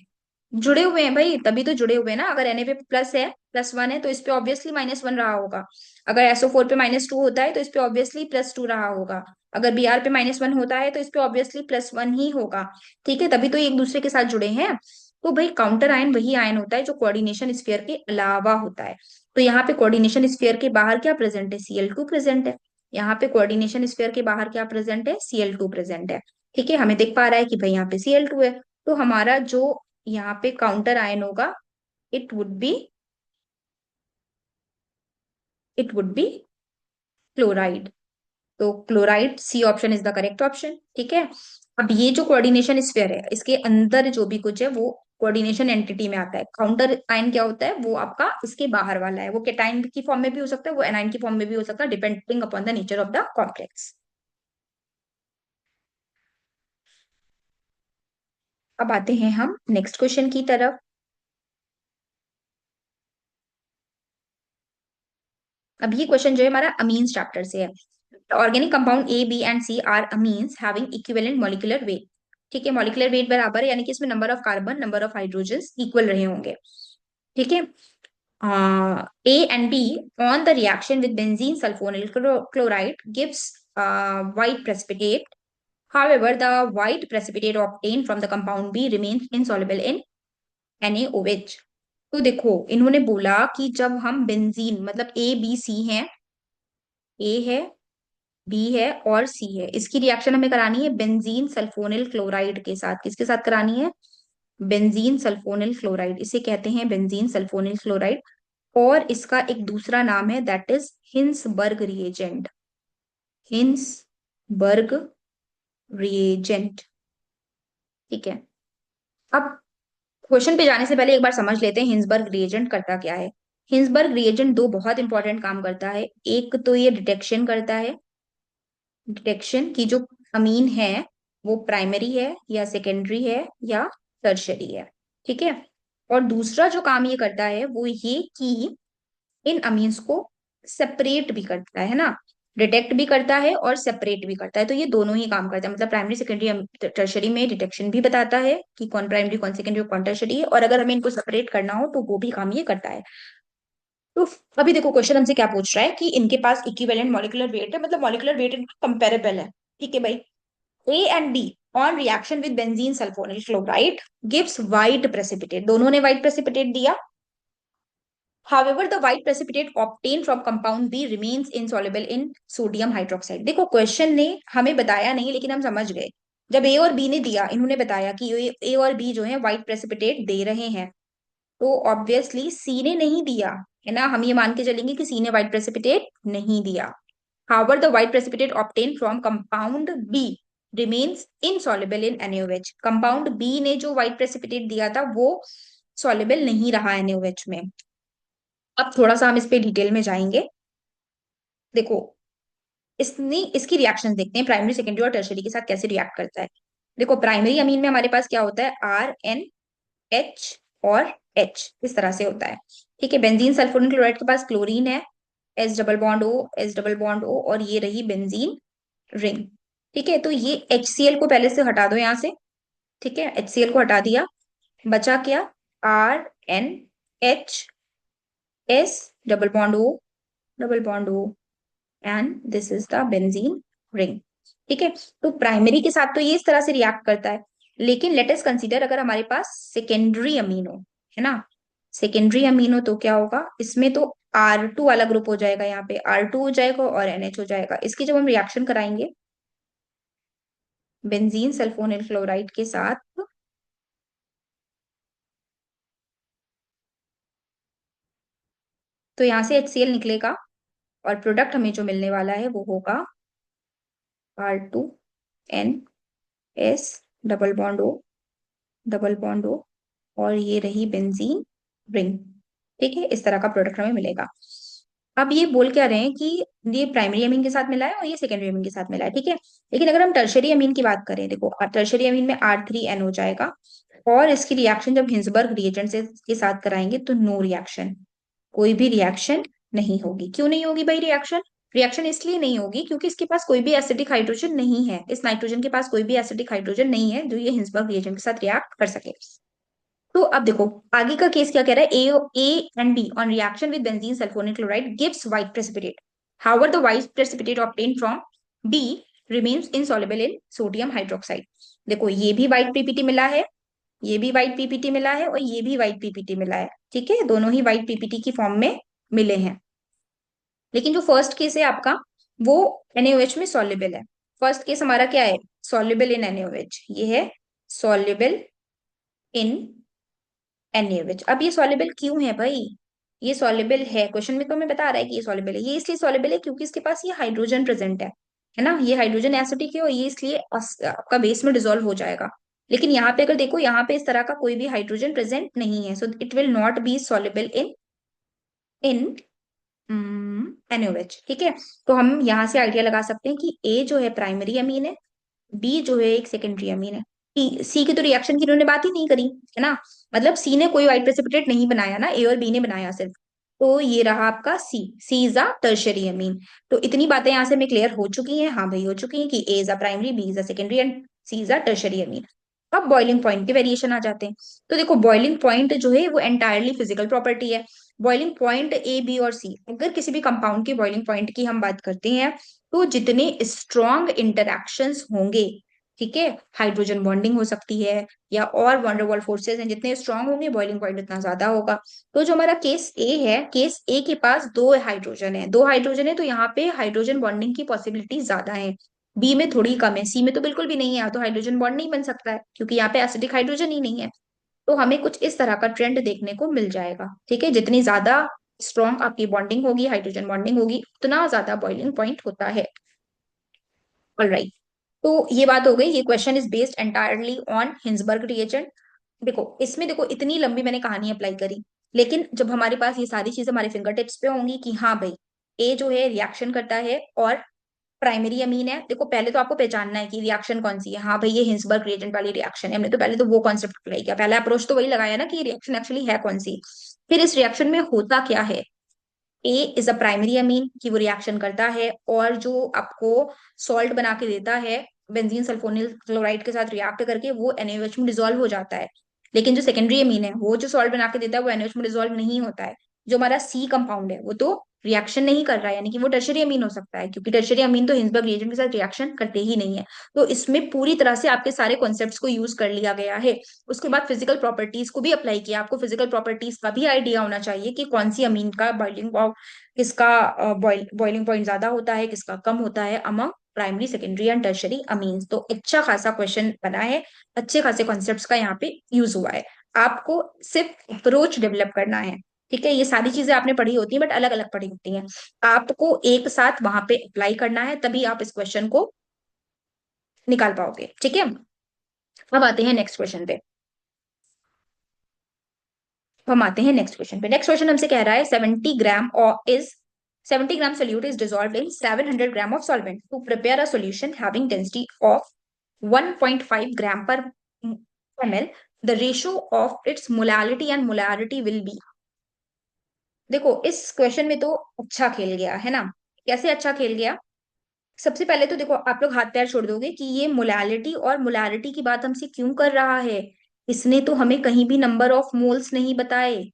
जुड़े हुए हैं भाई, तभी तो जुड़े हुए हैं ना। अगर Na पे प्लस है, +1 है, तो इस पे ऑब्वियसली -1 रहा होगा। अगर SO4 पे -2 होता है तो इस पे ऑब्वियसली +2 रहा होगा। अगर Br पे -1 होता है तो इस पे ऑब्वियसली +1 ही होगा। ठीक है, तभी तो ये एक दूसरे के साथ जुड़े हैं। तो भाई काउंटर आयन वही आयन होता है जो कोऑर्डिनेशन स्फीयर के अलावा होता है। तो यहाँ पे कोऑर्डिनेशन स्फीयर के बाहर क्या प्रेजेंट है, Cl2 प्रेजेंट है। यहाँ पे कोऑर्डिनेशन स्फीयर के बाहर क्या प्रेजेंट है, Cl2 प्रेजेंट है। ठीक है, हमें दिख पा रहा है कि भाई यहाँ पे Cl2 है। तो हमारा जो यहाँ पे काउंटर आयन होगा, it would be it would be chloride. तो chloride, C option is the correct option. ठीक है। अब ये जो कोऑर्डिनेशन स्फीयर है, इसके अंदर जो भी कुछ है वो कोऑर्डिनेशन एंटिटी में आता है। काउंटर आयन क्या होता है, वो आपका इसके बाहर वाला है। वो केटाइन की फॉर्म में भी हो सकता है, वो एनाइन की फॉर्म में भी हो सकता है, depending upon the nature of the complex. अब आते हैं हम नेक्स्ट क्वेश्चन की तरफ। अब ये क्वेश्चन जो है हमारा अमीन्स चैप्टर से है। Organic compound A, B and C are amines having equivalent molecular weight. ठीक है, मॉलिक्यूलर वेट बराबर है, यानी कि इसमें number of carbon, number of hydrogen equal रहे होंगे। ठीक है। A and B on the reaction with benzene sulfonyl chloride gives white precipitate. However, the white precipitate obtained from the compound B remains insoluble in NaOH। तो देखो इन्होंने बोला कि जब हम बेंजीन, मतलब A B C है, A है, बी है और सी है, इसकी रिएक्शन हमें करानी है बेंजीन सल्फोनिल क्लोराइड के साथ। किसके साथ करानी है, बेंजीन सल्फोनिल क्लोराइड, इसे कहते हैं बेंजीन सल्फोनिल क्लोराइड। और इसका एक दूसरा नाम है that is Hinsberg reagent. Hinsberg reagent. ठीक है। अब क्वेश्चन पे जाने से पहले एक बार समझ लेते हैं हिंसबर्ग रिएजेंट करता क्या है। हिंसबर्ग रिएजेंट दो बहुत इंपॉर्टेंट काम करता है। एक तो ये डिटेक्शन करता है, डिटेक्शन की जो अमीन है वो प्राइमरी है या सेकेंडरी है या टर्शरी है। ठीक है। और दूसरा जो काम ये करता है वो ये कि इन अमीन्स को सेपरेट भी करता है ना। डिटेक्ट भी करता है और सेपरेट भी करता है। तो ये दोनों ही काम करता है, मतलब प्राइमरी सेकेंडरी टर्शरी में डिटेक्शन भी बताता है कि कौन प्राइमरी कौन सेकेंडरी कौन टर्शरी है, और अगर हमें इनको सेपरेट करना हो तो वो भी काम ये करता है। तो अभी देखो क्वेश्चन हमसे क्या पूछ रहा है कि इनके पास इक्विवेलेंट मॉलिक्यूलर वेट है, मतलब मॉलिक्यूलर वेट इनका कंपेरेबल है। ठीक है भाई। A and B on reaction with benzene sulfonyl chloride gives white precipitate, दोनों ने white precipitate दिया। However, the white precipitate obtained from compound B remains insoluble in sodium hydroxide। देखो क्वेश्चन ने हमें बताया नहीं लेकिन हम समझ गए। जब A और B ने दिया, इन्होंने बताया कि A और B जो है व्हाइट प्रेसिपिटेट दे रहे हैं, तो ऑब्वियसली सी ने नहीं दिया, है ना। हम ये मान के चलेंगे कि सी ने व्हाइट प्रेसिपिटेट नहीं दिया। However, the white precipitate obtained from compound B remains insoluble in NaOH। Compound B ने जो व्हाइट प्रेसिपिटेट दिया था वो सॉल्युबल नहीं रहा NaOH में। अब थोड़ा सा हम इस पे डिटेल में जाएंगे। देखो इसने इसकी रिएक्शन देखते हैं प्राइमरी सेकेंडरी और टर्शरी के साथ कैसे रिएक्ट करता है। देखो प्राइमरी अमीन में हमारे पास क्या होता है, RNH और H, इस तरह से होता है। ठीक है, बेंजीन सल्फोनिल क्लोराइड के पास क्लोरीन है, S double bond O, S double bond O, और ये रही बेंजीन रिंग। ठीक है, तो ये HCl को पहले से हटा दो यहाँ से। ठीक है, HCl को हटा दिया, बचा क्या? RNH, double bond O, double bond O, and this is the benzene ring. ठीक है, तो प्राइमरी के साथ तो ये इस तरह से रिएक्ट करता है, लेकिन लेट अस कंसीडर अगर हमारे पास सेकेंडरी अमीनो है ना, सेकेंडरी अमीनो, तो क्या होगा इसमें? तो R2 वाला ग्रुप हो जाएगा, यहाँ पे R2 हो जाएगा और NH हो जाएगा। इसकी जब हम रिएक्शन कराएंगे बेंजीन सल्फोनिल क्लोराइड के साथ, तो यहाँ से HCl निकलेगा, और प्रोडक्ट हमें जो मिलने वाला है वो होगा R2NS, double bond O, double bond O, और ये रही बेंजीन रिंग। ठीक है, इस तरह का प्रोडक्ट हमें मिलेगा। अब ये बोल क्या रहे हैं कि ये प्राइमरी अमीन के साथ मिला है और ये सेकेंडरी अमीन के साथ मिला है। ठीक है, लेकिन अगर हम टर्शरी अमीन की बात करें, देखो टर्शरी अमीन में R3N हो जाएगा, और इसकी रिएक्शन जब हिंसबर्ग रिएजेंट से के साथ कराएंगे तो नो रिएक्शन, कोई भी रिएक्शन नहीं होगी। क्यों नहीं होगी भाई रिएक्शन? रिएक्शन इसलिए नहीं होगी क्योंकि इसके पास कोई भी एसिडिक हाइड्रोजन नहीं है, इस नाइट्रोजन के पास कोई भी एसिडिक हाइड्रोजन नहीं है जो ये हिंसबर्ग रिएजेंट के साथ रिएक्ट कर सके। तो अब देखो आगे का केस क्या कह रहा है, A and B on reaction with benzene sulphonyl chloride gives white precipitate, however the white precipitate obtained from B remains insoluble in sodium hydroxide. देखो ये भी व्हाइट पीपीटी मिला है, ये भी व्हाइट पीपीटी मिला है, और ये भी व्हाइट पीपीटी मिला है। ठीक है, दोनों ही व्हाइट पीपीटी की फॉर्म में मिले हैं। लेकिन जो फर्स्ट केस है आपका वो NaOH में सॉल्युबल है। फर्स्ट केस हमारा क्या है? सॉल्युबल इन NaOH, ये है सॉल्युबल इन NaOH। अब ये सॉल्युबल क्यों है भाई? ये सॉल्युबल है, क्वेश्चन में तो हमें बता रहा है कि ये सॉल्युबल है। ये इसलिए सॉल्युबल है क्योंकि इसके पास ये हाइड्रोजन प्रेजेंट है ना, ये हाइड्रोजन एसिडिक है, और ये इसलिए आपका बेस में डिसॉल्व हो जाएगा। लेकिन यहाँ पे अगर देखो, यहाँ पे इस तरह का कोई भी हाइड्रोजन प्रेजेंट नहीं है, so it will not be soluble in in NaOH। ठीक है, तो हम यहाँ से आइडिया लगा सकते हैं कि A जो है प्राइमरी अमीन है, बी जो है एक सेकेंडरी अमीन है। सी की तो रिएक्शन की इन्होंने बात ही नहीं करी, है ना, मतलब सी ने कोई व्हाइट प्रेसिपिटेट नहीं बनाया ना, ए और बी ने बनाया सिर्फ। तो ये रहा आपका सी इज अ टर्शरी अमीन। तो इतनी बातें यहाँ से हमें क्लियर हो चुकी हैं, हाँ भाई हो चुकी हैं, कि A is a primary, B is a secondary, and C is a tertiary amine. अब बॉइलिंग पॉइंट के वेरिएशन आ जाते हैं। तो देखो बॉइलिंग पॉइंट जो है वो एंटायरली फिजिकल प्रॉपर्टी है। बॉइलिंग पॉइंट ए, बी और सी, अगर किसी भी कंपाउंड की बॉइलिंग पॉइंट की हम बात करते हैं, तो जितने स्ट्रॉन्ग इंटरैक्शंस होंगे, ठीक है, हाइड्रोजन बॉन्डिंग हो सकती है या और वंडरवॉल फोर्सेस हैं, जितने स्ट्रांग होंगे बॉइलिंग पॉइंट उतना ज्यादा होगा। तो जो हमारा केस ए है, केस ए के पास दो हाइड्रोजन है, तो यहाँ पे हाइड्रोजन बॉन्डिंग की पॉसिबिलिटी ज्यादा है। बी में थोड़ी कम है, सी में तो बिल्कुल भी नहीं है, तो हाइड्रोजन बॉन्ड नहीं बन सकता है क्योंकि यहाँ पे एसिडिक हाइड्रोजन ही नहीं है। तो हमें कुछ इस तरह का ट्रेंड देखने को मिल जाएगा। ठीक है, जितनी ज्यादा स्ट्रॉन्ग आपकी बॉन्डिंग होगी, हाइड्रोजन बॉन्डिंग होगी, उतना ज्यादा बॉइलिंग पॉइंट होता है। ऑलराइट, तो ये बात हो गई। ये question is based entirely on Hinsberg reagent. देखो इसमें देखो इतनी लंबी मैंने कहानी अप्लाई करी, लेकिन जब हमारे पास ये सारी चीजें हमारे फिंगर टिप्स पे होंगी कि हाँ भाई ए जो है रिएक्शन करता है और प्राइमरी अमीन है, देखो पहले तो आपको पहचानना है कि रिएक्शन कौन सी है। हाँ भाई ये हिंसबर्ग रिएजेंट वाली रिएक्शन है, हमने तो पहले तो वो कॉन्सेप्ट अप्लाई किया, पहला अप्रोच तो वही लगाया ना कि रिएक्शन एक्चुअली है कौन सी। फिर इस रिएक्शन में होता क्या है, ए इज अ प्राइमरी अमीन की वो रिएक्शन करता है, और जो आपको सॉल्ट बना के देता है बेंजीन सल्फोनिल क्लोराइड के साथ रिएक्ट करके, वो NaOH में डिसॉल्व हो जाता है। लेकिन जो सेकेंडरी अमीन है, वो जो सॉल्ट बना के देता है वो NaOH में डिसॉल्व नहीं होता है। जो हमारा सी कंपाउंड है वो तो रिएक्शन नहीं कर रहा है, यानी कि वो टर्शरी अमीन हो सकता है, क्योंकि टर्शरी अमीन तो हिंसबर्ग रिएजेंट के साथ रिएक्शन करते ही नहीं है। तो इसमें पूरी तरह से आपके सारे कॉन्सेप्ट्स को यूज कर लिया गया है। उसके बाद फिजिकल प्रॉपर्टीज को भी अप्लाई किया। आपको फिजिकल प्रॉपर्टीज का भी आइडिया होना चाहिए कि कौन सी अमीन का बॉइलिंग, किसका बॉइलिंग पॉइंट ज्यादा होता है, किसका कम होता है among primary, secondary and tertiary amines. तो अच्छा खासा क्वेश्चन बना है, अच्छे खासे कॉन्सेप्ट्स का यहाँ पे यूज हुआ है। आपको सिर्फ अप्रोच डेवलप करना है। ठीक है, ये सारी चीजें आपने पढ़ी होती हैं बट अलग अलग पढ़ी होती हैं, आपको एक साथ वहां पे अप्लाई करना है, तभी आप इस क्वेश्चन को निकाल पाओगे। ठीक है, अब आते हैं नेक्स्ट क्वेश्चन पे। हम आते हैं नेक्स्ट क्वेश्चन पे। नेक्स्ट क्वेश्चन हमसे कह रहा है 70 gram solute is dissolve in 700 gram of solvent to prepare a solution having density of 1.5 gram per ml, the ratio of its molality and molarity will be। देखो इस क्वेश्चन में तो अच्छा खेल गया है ना। कैसे अच्छा खेल गया? सबसे पहले तो देखो आप लोग हाथ पैर छोड़ दोगे कि ये मोलालिटी और मोलारिटी की बात हमसे क्यों कर रहा है। इसने तो हमें कहीं भी नंबर ऑफ मोल्स नहीं बताए।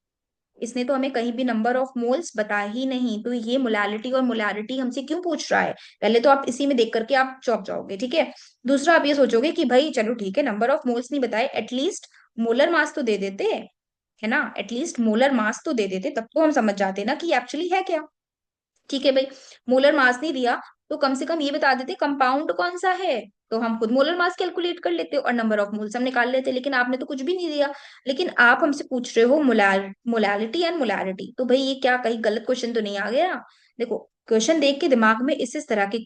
इसने तो हमें कहीं भी नंबर ऑफ मोल्स बताया ही नहीं, तो ये मोलालिटी और मोलारिटी हमसे क्यों पूछ रहा है? पहले तो आप इसी में देख करके आप चौंक जाओगे, ठीक है। दूसरा आप ये सोचोगे कि भाई चलो ठीक है, नंबर ऑफ मोल्स नहीं बताए, एटलीस्ट मोलर मास तो दे देते, है ना, एटलीस्ट मोलर मास तो दे देते, तब तो हम समझ जाते ना कि एक्चुअली है क्या। ठीक है भाई, मोलर मास नहीं दिया तो कम से कम ये बता देते कंपाउंड कौन सा है, तो हम खुद मोलर मास कैलकुलेट कर लेते और नंबर ऑफ मोल्स हम निकाल लेते, लेकिन आपने तो कुछ भी नहीं दिया। लेकिन आप हमसे पूछ रहे हो मोलालिटी एंड मोलारिटी, तो भाई ये क्या कहीं गलत क्वेश्चन तो नहीं आ गया? देखो क्वेश्चन देख के दिमाग में इस तरह के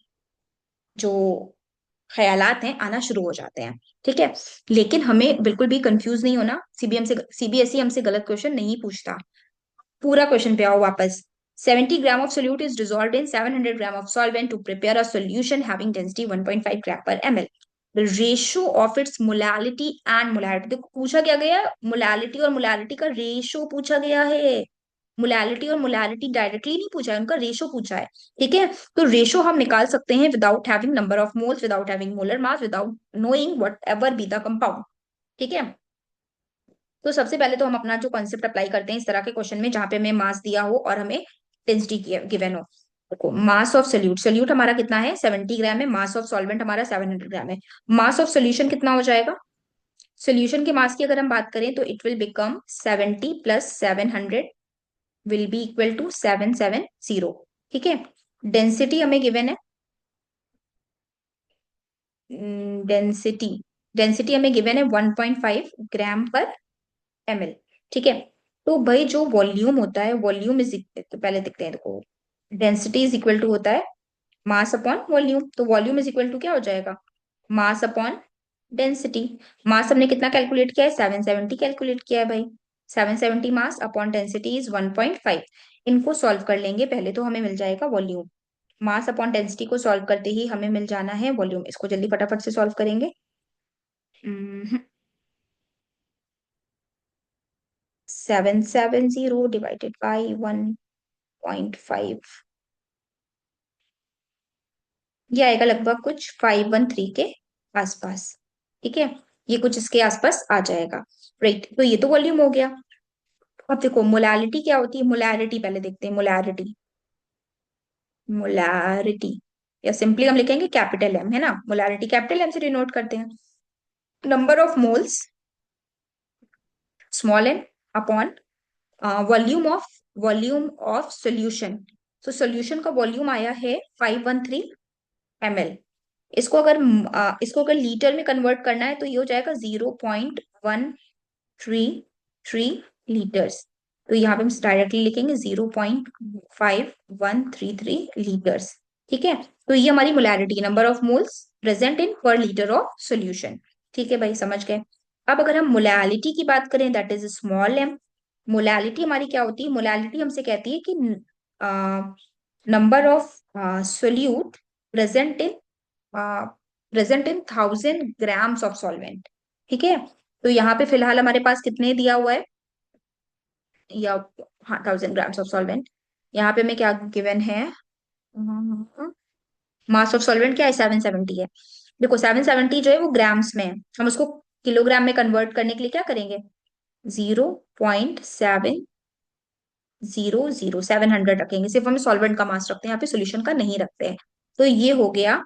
जो ख्यालात हैं आना शुरू हो जाते हैं, ठीक है। लेकिन हमें बिल्कुल भी कंफ्यूज नहीं होना, सीबीएसई हमसे गलत क्वेश्चन नहीं पूछता। पूरा क्वेश्चन पे आओ वापस। 70 ग्राम of solute is dissolved in 700 gram of solvent to prepare a solution having density 1.5 gram per ml. The ratio of its molality and molarity, देखो पूछा क्या गया, मोलालिटी और मोलारिटी का रेशो पूछा गया है। मोलालिटी और मोलारिटी डायरेक्टली नहीं पूछा है, उनका रेशो पूछा है, ठीक है। तो रेशो हम निकाल सकते हैं without having number of moles, without having molar mass, without knowing what ever be the compound, ठीक है। तो सबसे पहले तो हम अपना जो कॉन्सेप्ट अप्लाई करते हैं इस तरह के क्वेश्चन में जहां पे हमें मास दिया हो और हमें डेंसिटी गिवन हो। देखो मास ऑफ सोल्यूट, सोल्यूट हमारा कितना है 70 ग्राम है, मास ऑफ सॉल्वेंट हमारा 700 ग्राम है। मास ऑफ सोल्यूशन कितना हो जाएगा? सोल्यूशन के मास की अगर हम बात करें तो it will become 70 plus 700 will be equal to 770, ठीक है। डेंसिटी हमें गिवन है, डेंसिटी डेंसिटी हमें गिवन है 1.5 ग्राम पर ml, ठीक है। तो भाई जो वॉल्यूम होता है, वॉल्यूम इज, तो पहले देखते हैं, देखो डेंसिटी इज इक्वल टू होता है मास अपॉन वॉल्यूम, तो वॉल्यूम इज इक्वल टू क्या हो जाएगा, मास अपॉन डेंसिटी। मास हमने कितना कैलकुलेट किया है, 770 कैलकुलेट किया है भाई। 770 मास अपॉन डेंसिटी इज 1.5। इनको सॉल्व कर लेंगे पहले तो हमें मिल जाएगा वॉल्यूम। मास अपॉन डेंसिटी को सॉल्व करते ही हमें मिल जाना है वॉल्यूम, इसको जल्दी फटाफट से सॉल्व करेंगे। 770 डिवाइडेड बाई 1.5, ये आएगा लगभग कुछ 513 के आसपास, ठीक है। ये कुछ इसके आसपास आ जाएगा, राइट। तो ये तो वॉल्यूम हो गया। अब देखो मोलारिटी क्या होती है, मोलारिटी पहले देखते हैं। मोलारिटी, मोलारिटी या सिंपली हम लिखेंगे कैपिटल एम, है ना, मोलारिटी कैपिटल एम से डिनोट करते हैं। Number of moles small n upon volume of solution. तो सोल्यूशन का वॉल्यूम आया है 513 ml। इसको अगर लीटर में कन्वर्ट करना है तो ये हो जाएगा 0.133 लीटर्स। तो यहाँ पे हम डायरेक्टली लिखेंगे 0.5133 लीटर्स, ठीक है। तो ये हमारी molarity, number of moles present in पर लीटर ऑफ सोल्यूशन, ठीक है भाई, समझ गए। अब अगर हम मोलैलिटी की बात करें, that is small m. Molality हमारी क्या होती है, मोलैलिटी हमसे कहती है कि number of solute present in present in 1000 grams of solvent, ठीक है। तो यहाँ पे फिलहाल हमारे पास कितने दिया हुआ है, या हाँ 1000 ग्राम्स ऑफ सॉल्वेंट। यहाँ पे हमें क्या गिवन है, मास ऑफ सॉल्वेंट क्या है 770 है। देखो 770 जो है वो ग्राम्स में है, हम उसको किलोग्राम में कन्वर्ट करने के लिए क्या करेंगे, 0.700 रखेंगे, सिर्फ हम सॉल्वेंट का मास रखते हैं, यहाँ पे सोल्यूशन का नहीं रखते हैं। तो ये हो गया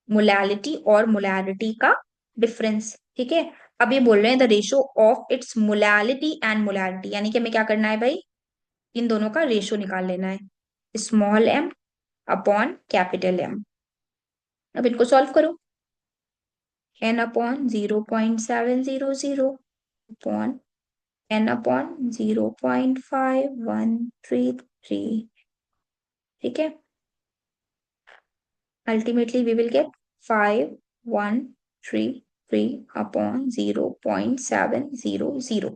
मोलैलिटी और मोलैरिटी का डिफरेंस, ठीक है। अब ये बोल रहे हैं the ratio of its molality and molarity, यानी कि हमें क्या करना है भाई, इन दोनों का रेशो निकाल लेना है, small m upon capital M. अब इनको सॉल्व करो, n upon 0.700 upon n upon 0.5133, ठीक है। Ultimately we will get 5133 upon 0.700,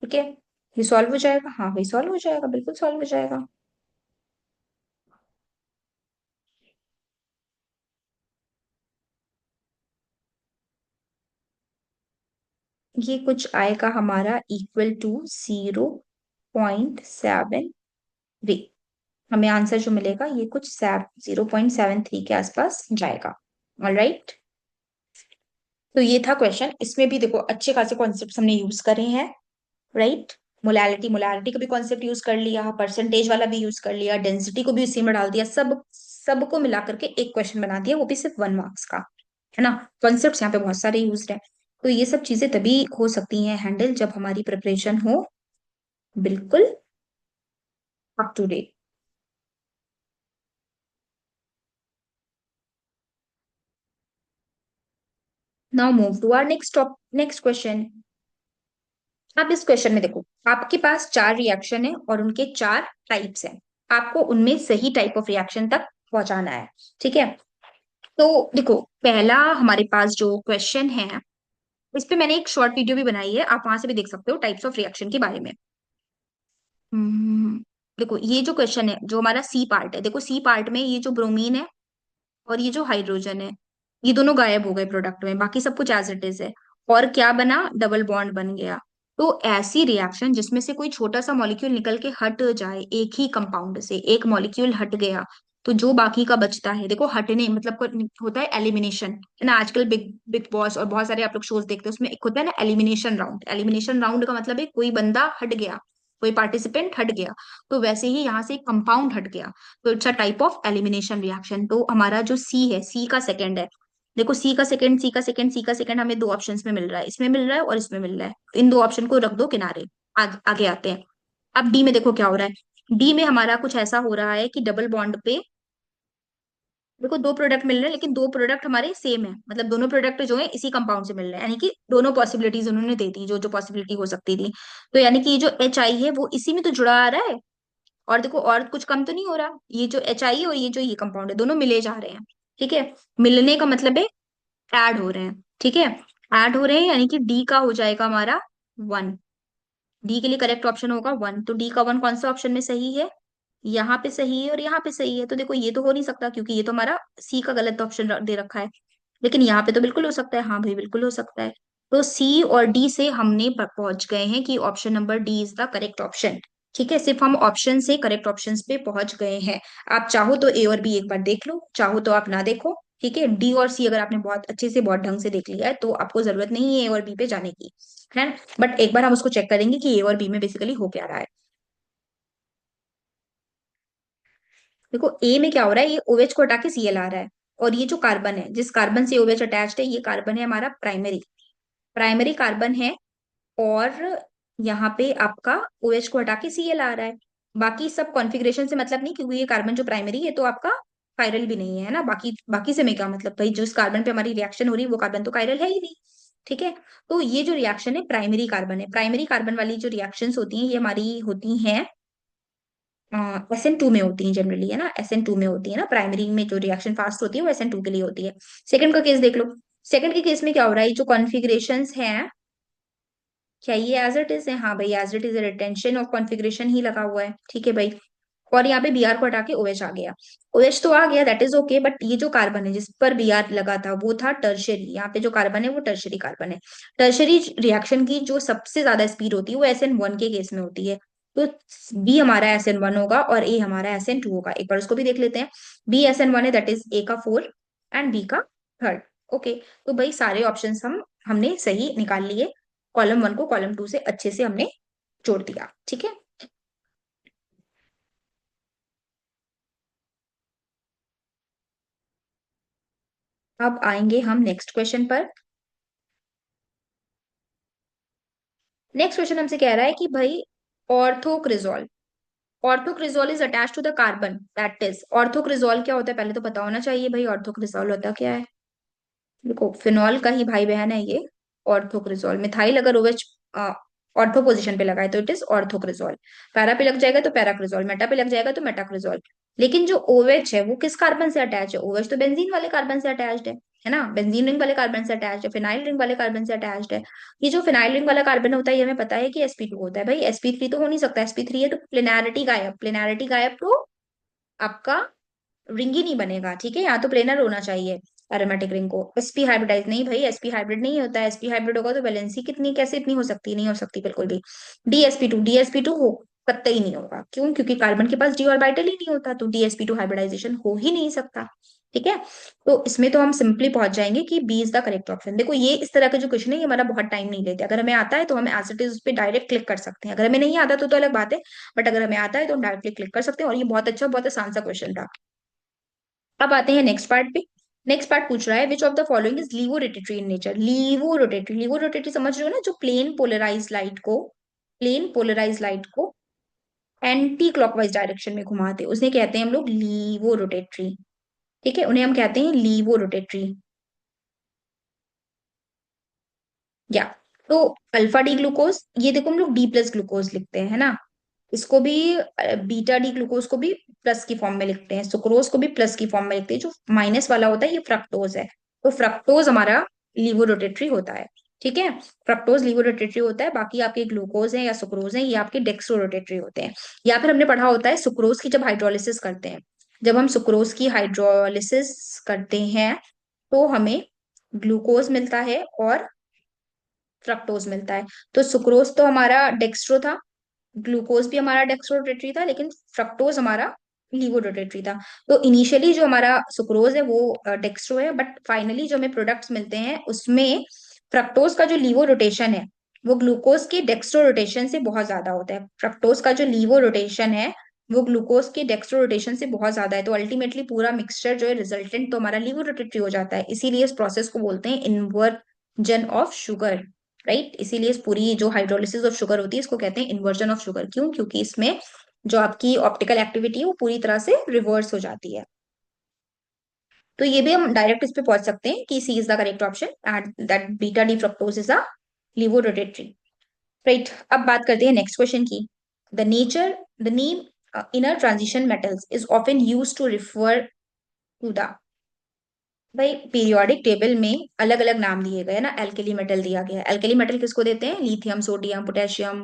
ठीक है। ये सॉल्व हो जाएगा, हाँ भाई सॉल्व हो जाएगा, बिल्कुल सॉल्व हो जाएगा। ये कुछ आएगा हमारा इक्वल टू 0.7 रे हमें आंसर जो मिलेगा ये कुछ 0.73 के आसपास जाएगा। ऑलराइट, तो ये था क्वेश्चन। इसमें भी देखो अच्छे खासे कॉन्सेप्ट हमने यूज करे हैं, राइट। मोलालिटी मोलालिटी का भी कॉन्सेप्ट यूज कर लिया, परसेंटेज वाला भी यूज कर लिया, डेंसिटी को भी उसी में डाल दिया, सब सबको मिला करके एक क्वेश्चन बना दिया, वो भी सिर्फ 1 मार्क्स का, है ना। कॉन्सेप्ट यहाँ पे बहुत सारे यूज है। तो ये सब चीजें तभी हो सकती हैं हैंडल जब हमारी प्रिपरेशन हो बिल्कुल up to date. Now move to our next question. आप इस क्वेश्चन में देखो, आपके पास 4 रिएक्शन है और उनके 4 टाइप्स हैं। आपको उनमें सही टाइप ऑफ रिएक्शन तक पहुंचाना है, ठीक है। तो देखो, पहला हमारे पास जो क्वेश्चन है, इस पे मैंने एक शॉर्ट वीडियो भी बनाई है, आप वहां से भी देख सकते हो टाइप्स ऑफ रिएक्शन के बारे में। हम्म, देखो ये जो क्वेश्चन है, जो हमारा सी पार्ट है, देखो सी पार्ट में ये जो ब्रोमीन है और ये जो हाइड्रोजन है, ये दोनों गायब हो गए प्रोडक्ट में, बाकी सब कुछ एज इट इज है। और क्या बना, डबल बॉन्ड बन गया। तो ऐसी रिएक्शन जिसमें से कोई छोटा सा मॉलिक्यूल निकल के हट जाए, एक ही कंपाउंड से एक मॉलिक्यूल हट गया, तो जो बाकी का बचता है, देखो हटने मतलब होता है एलिमिनेशन, है ना। आजकल बिग बिग बॉस और बहुत सारे आप लोग शोज देखते हैं, उसमें एक होता है ना एलिमिनेशन राउंड। एलिमिनेशन राउंड का मतलब है कोई बंदा हट गया, कोई पार्टिसिपेंट हट गया। तो वैसे ही यहाँ से एक कंपाउंड हट गया, तो it's a type of elimination reaction. तो हमारा जो सी है, सी का सेकंड है, देखो सी का सेकंड, सी का सेकंड, सी का सेकंड हमें दो ऑप्शंस में मिल रहा है, इसमें मिल रहा है और इसमें मिल रहा है, तो इन दो ऑप्शन को रख दो किनारे। आगे आते हैं। अब डी में देखो क्या हो रहा है। डी में हमारा कुछ ऐसा हो रहा है कि डबल बॉन्ड पे देखो दो प्रोडक्ट मिल रहे हैं, लेकिन दो प्रोडक्ट हमारे सेम है, मतलब दोनों प्रोडक्ट जो है इसी कंपाउंड से मिल रहे हैं, यानी कि दोनों पॉसिबिलिटीज उन्होंने दे दी, जो जो पॉसिबिलिटी हो सकती थी। तो यानी कि ये जो एच आई है वो इसी में तो जुड़ा आ रहा है, और देखो और कुछ कम तो नहीं हो रहा। ये जो एच आई और ये जो ये कंपाउंड है, दोनों मिले जा रहे हैं, ठीक है। मिलने का मतलब है ऐड हो रहे हैं, ठीक है। ऐड हो रहे हैं यानी कि डी का हो जाएगा हमारा 1। डी के लिए करेक्ट ऑप्शन होगा 1, तो डी का 1 कौन सा ऑप्शन में सही है, यहाँ पे सही है और यहाँ पे सही है। तो देखो ये तो हो नहीं सकता, क्योंकि ये तो हमारा सी का गलत ऑप्शन दे रखा है, लेकिन यहाँ पे तो बिल्कुल हो सकता है, हाँ भाई बिल्कुल हो सकता है। तो सी और डी से हमने पहुंच गए हैं कि option number D is the correct option, ठीक है। सिर्फ हम ऑप्शन से करेक्ट ऑप्शंस पे पहुंच गए हैं। आप चाहो तो ए और बी एक बार देख लो, चाहो तो आप ना देखो, ठीक है। डी और सी अगर आपने बहुत अच्छे से बहुत ढंग से देख लिया है तो आपको जरूरत नहीं है ए और बी पे जाने की, है। बट एक बार हम उसको चेक करेंगे कि ए और बी में बेसिकली हो क्या रहा है। देखो ए में क्या हो रहा है, ये ओएच को हटा के सीएल आ रहा है, और ये जो कार्बन है, जिस कार्बन से ओएच अटैच्ड है, ये कार्बन है हमारा प्राइमरी, प्राइमरी कार्बन है। और यहाँ पे आपका ओएच को हटा के सीएल आ रहा है। बाकी सब कॉन्फ़िगरेशन से मतलब नहीं, क्योंकि ये कार्बन जो प्राइमरी है तो आपका कायरल भी नहीं है ना। बाकी बाकी से मैं क्या मतलब, भाई जिस कार्बन पे हमारी रिएक्शन हो रही है वो कार्बन तो कायरल है ही नहीं, ठीक है। तो ये जो रिएक्शन है प्राइमरी कार्बन है, प्राइमरी कार्बन वाली जो रिएक्शंस होती हैं ये हमारी होती हैं SN2 में होती है जनरली, है ना। SN2 में होती है ना, प्राइमरी में जो रिएक्शन फास्ट होती है वो SN2 के लिए होती है। सेकंड का केस देख लो। सेकंड के केस में क्या हो रहा है, जो कॉन्फ़िगरेशंस हैं, क्या ये एज इट इज है, हाँ भाई as it is, retention of configuration ही लगा हुआ है, ठीक है भाई। और यहाँ पे Br को हटा के OH आ गया, OH तो आ गया, दैट इज ओके। बट ये जो कार्बन है जिस पर Br लगा था वो था टर्शरी, यहाँ पे जो कार्बन है वो टर्शरी कार्बन है। टर्शरी रिएक्शन की जो सबसे ज्यादा स्पीड होती है वो SN1 के केस में होती है। तो बी हमारा SN1 होगा और ए हमारा SN2 होगा, एक बार उसको भी देख लेते हैं। बी SN1 है, दैट इज ए का 4 एंड बी का 3rd। ओके, तो भाई सारे ऑप्शन हमने सही निकाल लिए, कॉलम 1 को कॉलम 2 से अच्छे से हमने जोड़ दिया, ठीक है। अब आएंगे हम नेक्स्ट क्वेश्चन पर। नेक्स्ट क्वेश्चन हमसे कह रहा है कि भाई orthocresol, orthocresol is attach to the carbon, that is orthocresol क्या होता है पहले तो पता होना चाहिए भाई, ऑर्थोक्रिजोल होता क्या है। देखो फिनॉल का ही भाई बहन है ये ऑर्थोक्रिजोल। मिथाइल अगर ओवेच ऑर्थो पोजिशन पे लगा है तो इट इज ऑर्थोक्रिजोल। पैरा पे लग जाएगा तो पैराक्रिजोल, मेटा पे लग जाएगा तो मेटाक्रिजोल। लेकिन जो ओवेच है वो किस कार्बन से अटैच है, ओवेच तो बेंजीन वाले कार्बन से अटैच्ड है ना, बेंजीन रिंग वाले कार्बन से अटैच्ड है, फिनाइल रिंग वाले कार्बन से अटैच्ड है। ये जो फिनाइल रिंग वाला कार्बन होता है ये हमें पता है कि sp2 होता है भाई, sp3 तो हो नहीं सकता, sp3 है तो प्लेनारिटी गायब, प्लेनारिटी गायब तो आपका रिंग ही नहीं बनेगा, ठीक है। यहाँ तो प्लेनर होना चाहिए एरोमेटिक रिंग को। sp हाइब्रिडाइज नहीं भाई, sp हाइब्रिड नहीं होता है, sp हाइब्रिड होगा तो वैलेंसी कितनी कैसे इतनी हो सकती है, नहीं हो सकती बिल्कुल भी। dsp2 dsp2 हो कतई नहीं होगा। क्यों? क्योंकि कार्बन के पास डी ऑर्बिटल ही नहीं होता, तो dsp2 हाइब्रिडाइजेशन हो ही नहीं सकता। ठीक है, तो इसमें तो हम सिंपली पहुंच जाएंगे कि B is the correct option. देखो ये इस तरह के जो क्वेश्चन है ये हमारा बहुत टाइम नहीं लेते, अगर हमें आता है तो हम एज इट इज उस पर डायरेक्ट क्लिक कर सकते हैं, अगर हमें नहीं आता तो अलग बात है, बट अगर हमें आता है तो हम डायरेक्टली क्लिक कर सकते हैं। और ये बहुत अच्छा, बहुत आसान सा क्वेश्चन था। अब आते हैं नेक्स्ट पार्ट पे। नेक्स्ट पार्ट पूछ रहा है which of the following is levo rotatory in nature. Levo rotatory, levo rotatory समझ रहे हो ना, जो प्लेन पोलराइज लाइट को एंटी क्लॉकवाइज डायरेक्शन में घुमाते हैं उसे कहते हैं हम लोग लीवो रोटेटरी। ठीक है, उन्हें हम कहते हैं लीवो रोटेटरी। या तो अल्फा डी ग्लूकोज, ये देखो हम लोग डी प्लस ग्लूकोज लिखते हैं, है ना, इसको भी बीटा डी ग्लूकोज को भी प्लस की फॉर्म में लिखते हैं, सुक्रोज को भी प्लस की फॉर्म में लिखते हैं, जो माइनस वाला होता है ये फ्रक्टोज है। तो फ्रक्टोज हमारा लीवो रोटेटरी होता है। ठीक है, फ्रक्टोज लीवो रोटेटरी होता है, बाकी आपके ग्लूकोज हैं या सुक्रोज हैं ये आपके डेक्स्ट्रो रोटेटरी होते हैं। या फिर हमने पढ़ा होता है सुक्रोज की जब हाइड्रोलिसिस करते हैं, जब हम सुक्रोज की हाइड्रोलिसिस करते हैं तो हमें ग्लूकोज मिलता है और फ्रक्टोज मिलता है। तो सुक्रोज तो हमारा डेक्स्ट्रो था, ग्लूकोज भी हमारा डेक्स्ट्रोरोटेटरी था, लेकिन फ्रक्टोज हमारा लीवोरोटेटरी था। तो इनिशियली जो हमारा सुक्रोज है वो डेक्स्ट्रो है, बट फाइनली जो हमें प्रोडक्ट्स मिलते हैं उसमें फ्रक्टोज का जो लीवो रोटेशन है वो ग्लूकोज के डेक्स्ट्रो रोटेशन से बहुत ज्यादा होता है। फ्रक्टोज का जो लीवो रोटेशन है वो ग्लूकोज के डेक्स्ट्रो रोटेशन से बहुत ज्यादा है, तो अल्टीमेटली पूरा मिक्सचर जो है रिजल्टेंट तो हमारा लीवो रोटेटरी हो जाता है। इसीलिए इस प्रोसेस को बोलते हैं इन्वर्जन ऑफ शुगर। राइट, इसीलिए इस पूरी जो हाइड्रोलिसिस ऑफ शुगर होती है इसको कहते हैं इन्वर्जन ऑफ शुगर। क्यों? क्योंकि इसमें जो आपकी ऑप्टिकल एक्टिविटी है वो पूरी तरह से रिवर्स हो जाती है। तो ये भी हम डायरेक्ट इस पे पहुंच सकते हैं कि C is the correct option and that beta D fructose is a levorotatory. Right, अब बात करते हैं नेक्स्ट क्वेश्चन की। The name inner transition metals is often use to refer to the. भाई पीरियोडिक टेबल में अलग अलग नाम दिए गए हैं ना, एल्केली मेटल दिया गया है। एल्केली मेटल किसको देते हैं? लिथियम, सोडियम, पोटेशियम,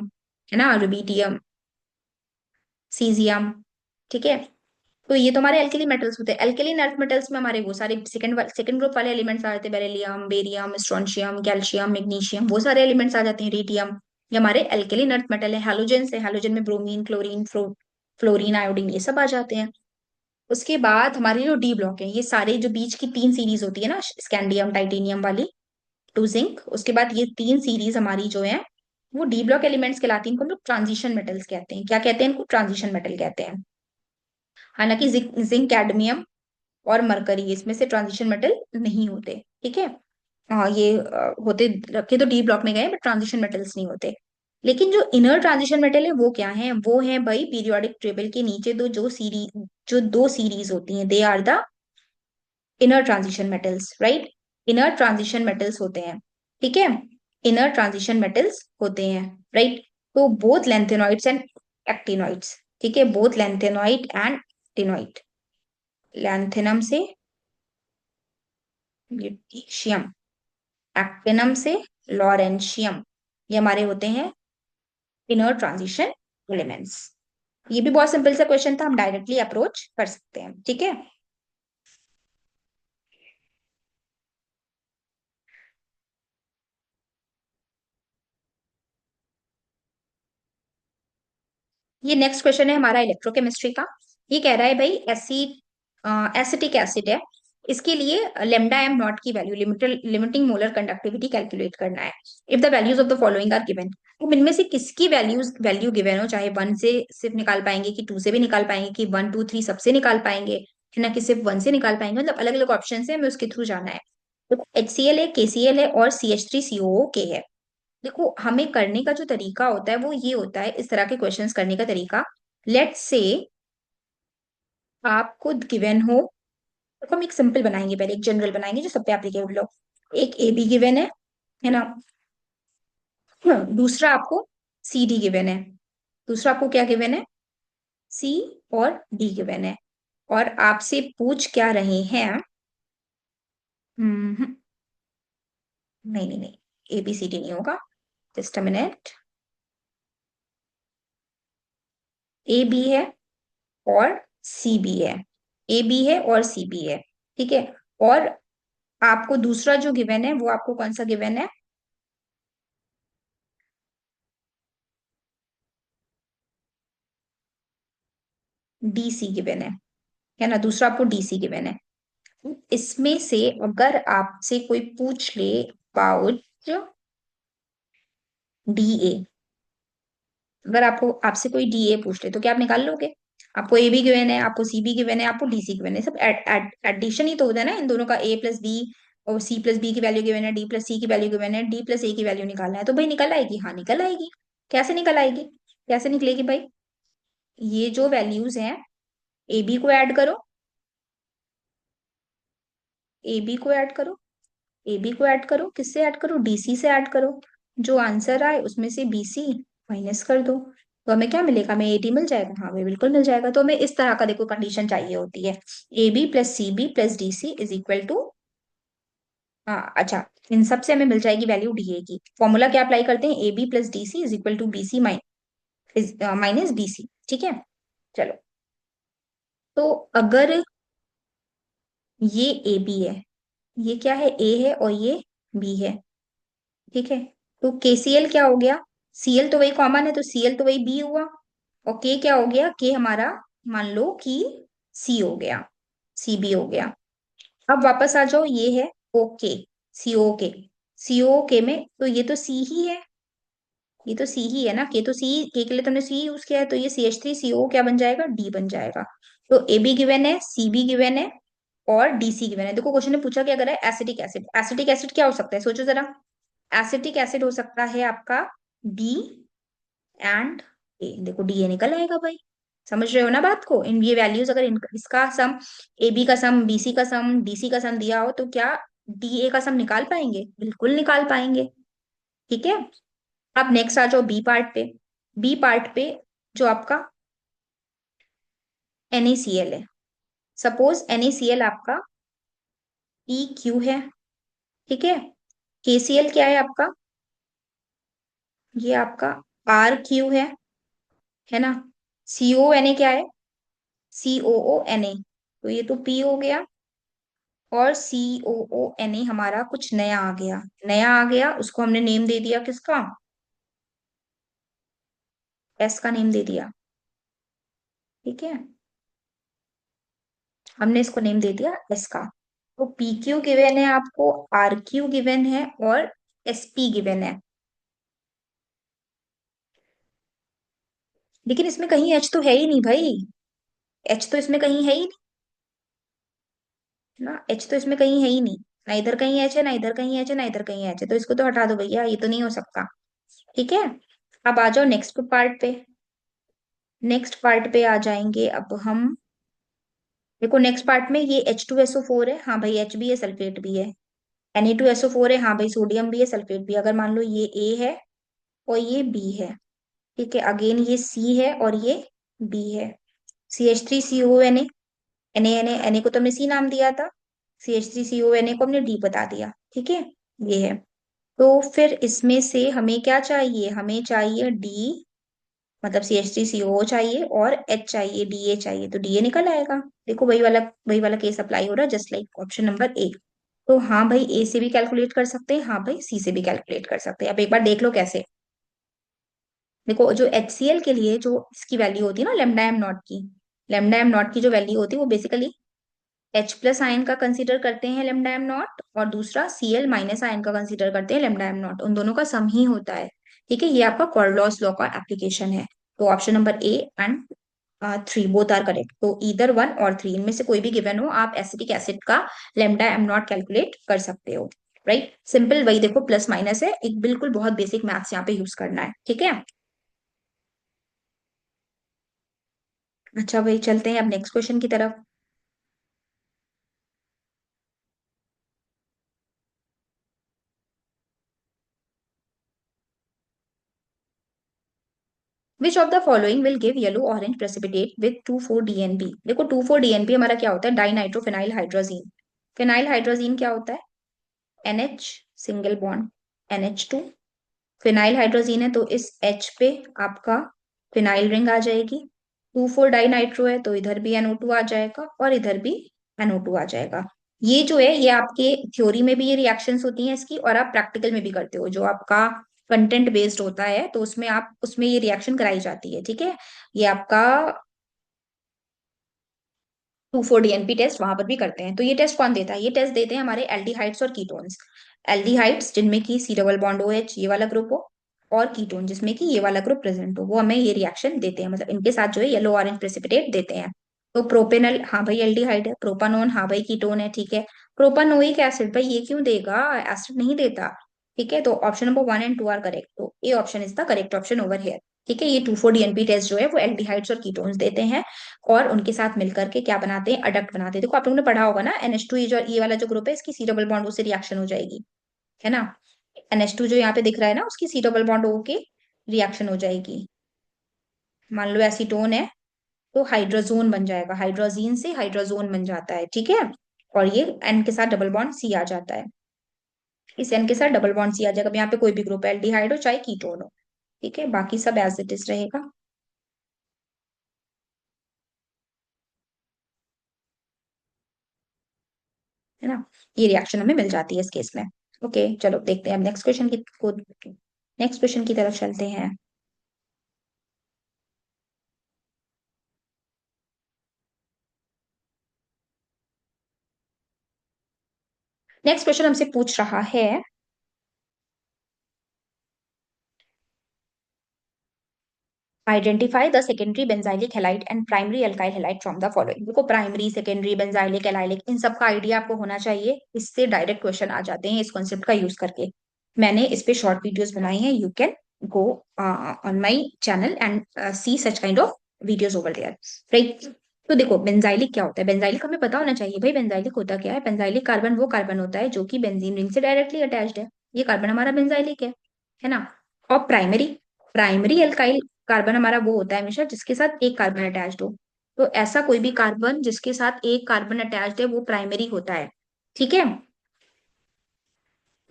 है ना, रुबिडियम, सीजियम। ठीक है, तो ये तो हमारे एल्केली मेटल्स होते हैं। एल्केलिन अर्थ मेटल्स में हमारे वो सारे सेकंड ग्रुप वाले एलिमेंट्स आ जाते हैं, beryllium, barium, strontium, calcium, magnesium, वो सारे एलिमेंट्स आ जाते हैं। रेडियम, ये हमारे एल्केलिन अर्थ मेटल है। हैलोजेंस है, हैलोजन में ब्रोमीन, क्लोरीन, फ्लोरीन, आयोडीन, ये सब आ जाते हैं। उसके बाद हमारे जो डी ब्लॉक है, ये सारे जो बीच की तीन सीरीज होती है ना, स्कैंडियम, टाइटेनियम वाली, टू जिंक, उसके बाद ये तीन सीरीज हमारी जो है वो डी ब्लॉक एलिमेंट्स कहलाती हैं। इनको हम लोग ट्रांजिशन मेटल्स कहते हैं। क्या कहते हैं इनको? ट्रांजिशन मेटल कहते हैं। हालांकि जिंक, कैडमियम और मरकरी इसमें से ट्रांजिशन मेटल नहीं होते। ठीक है, हाँ ये होते रखे तो डी ब्लॉक में गए, बट ट्रांजिशन मेटल्स नहीं होते। लेकिन जो इनर ट्रांजिशन मेटल है वो क्या है? वो है भाई पीरियोडिक टेबल के नीचे जो दो सीरीज होती हैं, they are the inner transition metals. Right, inner transition metals होते हैं। ठीक है, इनर ट्रांजिशन मेटल्स होते हैं। राइट, तो बोथ लैंथेनॉइड्स एंड एक्टिनॉइड्स। ठीक है, both lanthanoid and actinoid, lanthanum से ल्यूटीशियम, एक्टिनम से लॉरेंशियम, ये हमारे होते हैं इनर ट्रांजिशन एलिमेंट्स। ये भी बहुत सिंपल सा क्वेश्चन था, हम डायरेक्टली अप्रोच कर सकते हैं। ठीक है, ये नेक्स्ट क्वेश्चन है हमारा इलेक्ट्रोकेमिस्ट्री का। ये कह रहा है भाई एसिटिक एसिड है, इसके लिए लेमडा एम नॉट की value, limiting molar conductivity calculate करना है। If the values of the following are given, तो इनमें से किसकी वैल्यू गिवन हो, चाहे वन से सिर्फ निकाल पाएंगे कि टू से भी निकाल पाएंगे कि वन टू थ्री सबसे निकाल पाएंगे, है ना, कि सिर्फ वन से निकाल पाएंगे, मतलब अलग अलग ऑप्शन है, हमें उसके थ्रू जाना है। तो HCl है, KCl है और CH3COO है। देखो हमें करने का जो तरीका होता है वो ये होता है, इस तरह के क्वेश्चंस करने का तरीका। लेट्स से आपको गिवन हो, तो हम एक सिंपल बनाएंगे, पहले एक जनरल बनाएंगे जो सब पे एप्लीकेबल हो। एक AB गिवन है ना, दूसरा आपको CD गिवन है, दूसरा आपको क्या गिवन है? C और D गिवन है। और आपसे पूछ क्या रहे हैं? हम्म, नहीं नहीं नहीं, ABCD नहीं होगा, जस्ट अ मिनट। AB है और CB है, AB है और CB है। ठीक है, और आपको दूसरा जो गिवन है वो आपको कौन सा गिवन है? डीसी गिवन है ना, दूसरा आपको डीसी गिवन है। इसमें से अगर आपसे कोई पूछ ले अबाउट डीए, अगर आपको आपसे कोई डीए पूछ ले तो क्या आप निकाल लोगे? आपको ए भी गिवन है, आपको सी भी गिवन है, आपको डीसी गिवन है, सब एडिशन ही तो होता है ना इन दोनों का, ए प्लस बी और सी प्लस बी की वैल्यू गिवन है, डी प्लस सी की वैल्यू गिवन है, डी प्लस ए की वैल्यू निकालना है, तो भाई निकल आएगी, हाँ निकल आएगी। कैसे निकल आएगी, कैसे निकलेगी भाई? ये जो वैल्यूज हैं, ए बी को ऐड करो, ए बी को ऐड करो, ए बी को ऐड करो, किससे ऐड करो? डीसी से ऐड करो। जो आंसर आए उसमें से बीसी माइनस कर दो, तो हमें क्या मिलेगा? हमें एटी मिल जाएगा, हाँ भाई बिल्कुल मिल जाएगा। तो हमें इस तरह का देखो कंडीशन चाहिए होती है, A B plus C B plus D C is equal to, हाँ अच्छा, इन सब से हमें मिल जाएगी वैल्यू डीए की। फॉर्मूला क्या अप्लाई करते हैं? A B plus D C is equal to B C minus D C, ठीक है। चलो, तो अगर ये ए बी है, ये क्या है? ए है और ये बी है, ठीक है। तो केसीएल क्या हो गया? सीएल तो वही कॉमन है, तो सीएल तो वही बी हुआ, और के क्या हो गया? के हमारा मान लो कि सी हो गया, सी बी हो गया। अब वापस आ जाओ, ये है ओके, सी ओ के, सी ओ के में तो ये तो सी ही है, ये तो सी ही है ना, के तो सी, के लिए तुमने सी यूज किया है, तो ये सी एच थ्री सी ओ क्या बन जाएगा? डी बन जाएगा। तो ए बी गिवन है, सी बी गिवन है और डीसी गिवन है। देखो क्वेश्चन ने पूछा कि अगर है एसिटिक एसिड, एसिटिक एसिड क्या हो सकता है, सोचो जरा। एसिटिक एसिड हो सकता है आपका बी एंड ए, देखो डीए निकल आएगा भाई। समझ रहे हो ना बात को? इन ये वैल्यूज अगर इसका सम, ए बी का सम, बीसी का सम, डीसी का सम दिया हो तो क्या डीए का सम निकाल पाएंगे? बिल्कुल निकाल पाएंगे, ठीक है। अब नेक्स्ट आ जाओ बी पार्ट पे। बी पार्ट पे जो आपका NaCl है, सपोज NaCl आपका पी क्यू है, ठीक है। KCl क्या है आपका? ये आपका RQ है ना। CONa क्या है? COONa, तो ये तो P हो गया, और COONa हमारा कुछ नया आ गया, नया आ गया, उसको हमने नेम दे दिया किसका? एस का नेम दे दिया, ठीक है। हमने इसको नेम दे दिया एस का। तो PQ गिवन है आपको, RQ गिवन है और SP गिवन है, लेकिन इसमें कहीं H तो है ही नहीं भाई, H तो इसमें कहीं है ही नहीं ना, H तो इसमें कहीं है ही नहीं, ना इधर कहीं H है, ना इधर कहीं H है, ना इधर कहीं H है, तो इसको तो हटा दो भैया, ये तो नहीं हो सकता, ठीक है। अब आ जाओ नेक्स्ट पार्ट पे, नेक्स्ट पार्ट पे आ जाएंगे अब हम। देखो नेक्स्ट पार्ट में ये H2SO4 है, हाँ भाई H भी है, सल्फेट भी है। Na2SO4 है, हाँ भाई सोडियम भी है, सल्फेट भी है। अगर मान लो ये A है और ये B है, ठीक है, अगेन ये C है और ये B है। CH3CONA, Na को तो हमने C नाम दिया था, CH3CONA को हमने D बता दिया, ठीक है। ये है, तो फिर इसमें से हमें क्या चाहिए? हमें चाहिए D, मतलब CH3CO चाहिए, और H चाहिए, DA चाहिए, तो DA निकल आएगा। देखो वही वाला केस अप्लाई हो रहा है, जस्ट लाइक ऑप्शन नंबर ए। तो हाँ भाई, ए से भी कैलकुलेट कर सकते हैं, हाँ भाई सी से भी कैलकुलेट कर सकते हैं। अब एक बार देख लो कैसे। देखो जो HCl के लिए जो इसकी वैल्यू होती है ना, लेमडा एम नॉट की, लेमडा एम नॉट की जो वैल्यू होती है वो बेसिकली H प्लस आयन का कंसीडर करते हैं लेमडा एम नॉट, और दूसरा Cl माइनस आयन का कंसीडर करते हैं लेमडा एम नॉट, उन दोनों का सम ही होता है, ठीक है। ये आपका कॉर्लॉस लॉ का एप्लीकेशन है। तो option number A and three both are correct, तो इधर वन और थ्री इनमें से कोई भी गिवन हो, आप एसिटिक एसिड का लेमडा एम नॉट कैलकुलेट कर सकते हो, राइट। सिंपल, वही देखो प्लस माइनस है, एक बिल्कुल बहुत बेसिक मैथ्स यहाँ पे यूज करना है, ठीक है। अच्छा भाई, चलते हैं अब नेक्स्ट क्वेश्चन की तरफ। Which of the following will give yellow orange precipitate with 2,4-DNP? देखो 2,4-DNP हमारा क्या होता है? Di nitro phenyl hydrazine. Phenyl hydrazine क्या होता है? NH single bond NH2, phenyl hydrazine है तो इस H पे आपका फिनाइल रिंग आ जाएगी। 2,4 डाई नाइट्रो है तो इधर भी NO2 आ जाएगा और इधर भी NO2 आ जाएगा। ये जो है ये आपके थ्योरी में भी ये रिएक्शंस होती हैं इसकी, और आप प्रैक्टिकल में भी करते हो, जो आपका कंटेंट बेस्ड होता है तो उसमें आप उसमें ये रिएक्शन कराई जाती है, ठीक है। ये आपका 2,4-DNP टेस्ट वहां पर भी करते हैं। तो ये टेस्ट कौन देता है? ये टेस्ट देते हैं हमारे एल्डिहाइड्स और कीटोन्स। एल्डिहाइड्स जिनमें की C double bond O H ये वाला ग्रुप हो, और कीटोन जिसमें कि ये वाला ग्रुप प्रेजेंट हो, वो हमें ये रिएक्शन देते हैं, मतलब इनके साथ जो है येलो ऑरेंज प्रेसिपिटेट देते हैं। तो प्रोपेनल, हाँ भाई एल्डिहाइड है। प्रोपानोन, हाँ भाई कीटोन है, ठीक है। प्रोपानोइक एसिड, भाई ये क्यों देगा, एसिड नहीं देता। ठीक है, तो option number 1 and 2 are correct, तो A option is the correct option over here. ठीक है, ये 2,4-DNP टेस्ट जो है वो एल्डिहाइड्स और कीटोन्स देते हैं, और उनके साथ मिलकर के क्या बनाते हैं, अडक्ट बनाते हैं। देखो आप लोगों ने पढ़ा होगा ना, NH2 ये वाला जो ग्रुप है इसकी सी डबल बॉन्ड से रिएक्शन हो जाएगी, है ना। NH2 जो यहाँ पे दिख रहा है ना, उसकी सी डबल बॉन्ड O के रिएक्शन हो जाएगी। मान लो एसीटोन है, तो हाइड्रोजोन बन जाएगा, हाइड्रोजीन से हाइड्रोजोन बन जाता है, ठीक है। और ये N के साथ डबल बॉन्ड C आ जाता है, इस N के साथ डबल बॉन्ड C आ जाएगा। अब यहाँ पे कोई भी ग्रुप है, एल्डिहाइड हो चाहे कीटोन हो, ठीक है, बाकी सब एज इट इज रहेगा, है ना। ये रिएक्शन हमें मिल जाती है इस केस में। ओके चलो देखते हैं अब नेक्स्ट क्वेश्चन की को नेक्स्ट क्वेश्चन की तरफ चलते हैं। नेक्स्ट क्वेश्चन हमसे पूछ रहा है, identify the secondary benzylic halide and primary alkyl halide from the following. देखो प्राइमरी, सेकेंडरी, बेंजाइलिक, एलाइलिक, इन सब का आइडिया आपको होना चाहिए, इससे डायरेक्ट क्वेश्चन आ जाते हैं इस कॉन्सेप्ट का यूज करके। मैंने इस पे शॉर्ट वीडियोस बनाई हैं, you can go on my channel and see such kind of videos over there, right. तो देखो बेंजाइलिक क्या होता है, बेंजाइलिक हमें पता होना चाहिए भाई, बेंजाइलिक होता क्या है। बेंजाइलिक कार्बन वो कार्बन होता है जो कि बेंजीन रिंग से डायरेक्टली अटैच्ड है, ये कार्बन हमारा बेंजाइलिक है ना। और प्राइमरी, प्राइमरी अल्काइल कार्बन हमारा वो होता है हमेशा जिसके साथ एक कार्बन अटैच्ड हो। तो ऐसा कोई भी कार्बन जिसके साथ एक कार्बन अटैच्ड है वो प्राइमरी होता है, ठीक है।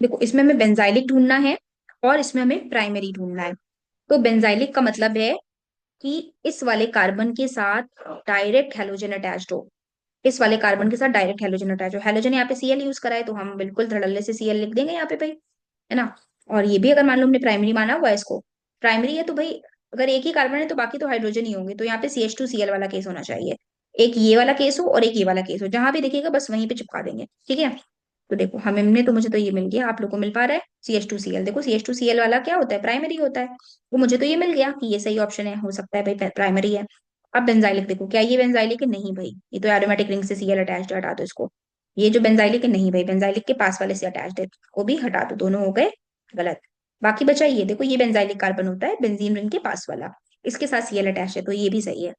देखो इसमें हमें बेंजाइलिक ढूंढना है और इसमें हमें प्राइमरी ढूंढना है। तो बेंजाइलिक का मतलब है कि इस वाले कार्बन के साथ डायरेक्ट हेलोजन अटैच्ड हो, इस वाले कार्बन के साथ डायरेक्ट हेलोजन अटैच हो। हेलोजन यहाँ पे Cl यूज करा है तो हम बिल्कुल धड़ल्ले से Cl लिख देंगे यहाँ पे भाई, है ना। और ये भी अगर मान लो हमने प्राइमरी माना हुआ है इसको, प्राइमरी है तो भाई अगर एक ही कार्बन है तो बाकी तो हाइड्रोजन ही होंगे, तो यहाँ पे CH2Cl वाला केस होना चाहिए। एक ये वाला केस हो और एक ये वाला केस हो, जहां भी दिखेगा बस वहीं पे चिपका देंगे, ठीक है। तो देखो हमने तो, मुझे तो ये मिल गया, आप लोग को मिल पा रहा है CH2Cl। देखो CH2Cl वाला क्या होता है, प्राइमरी होता है। वो मुझे तो ये मिल गया कि ये सही ऑप्शन है, हो सकता है भाई प्राइमरी है। अब बेंजाइलिक देखो, क्या ये बेंजाइलिक है? नहीं भाई, ये तो एरोमेटिक रिंग से Cl अटैच्ड है, हटा दो इसको। ये जो बेंजाइलिक है, नहीं भाई बेंजाइलिक के पास वाले से अटैच्ड है, को भी हटा दो, दोनों हो गए गलत। बाकी बचा ये देखो, ये बेंजाइलिक कार्बन होता है बेंजीन रिंग के पास वाला, इसके साथ Cl अटैच है, तो ये भी सही है।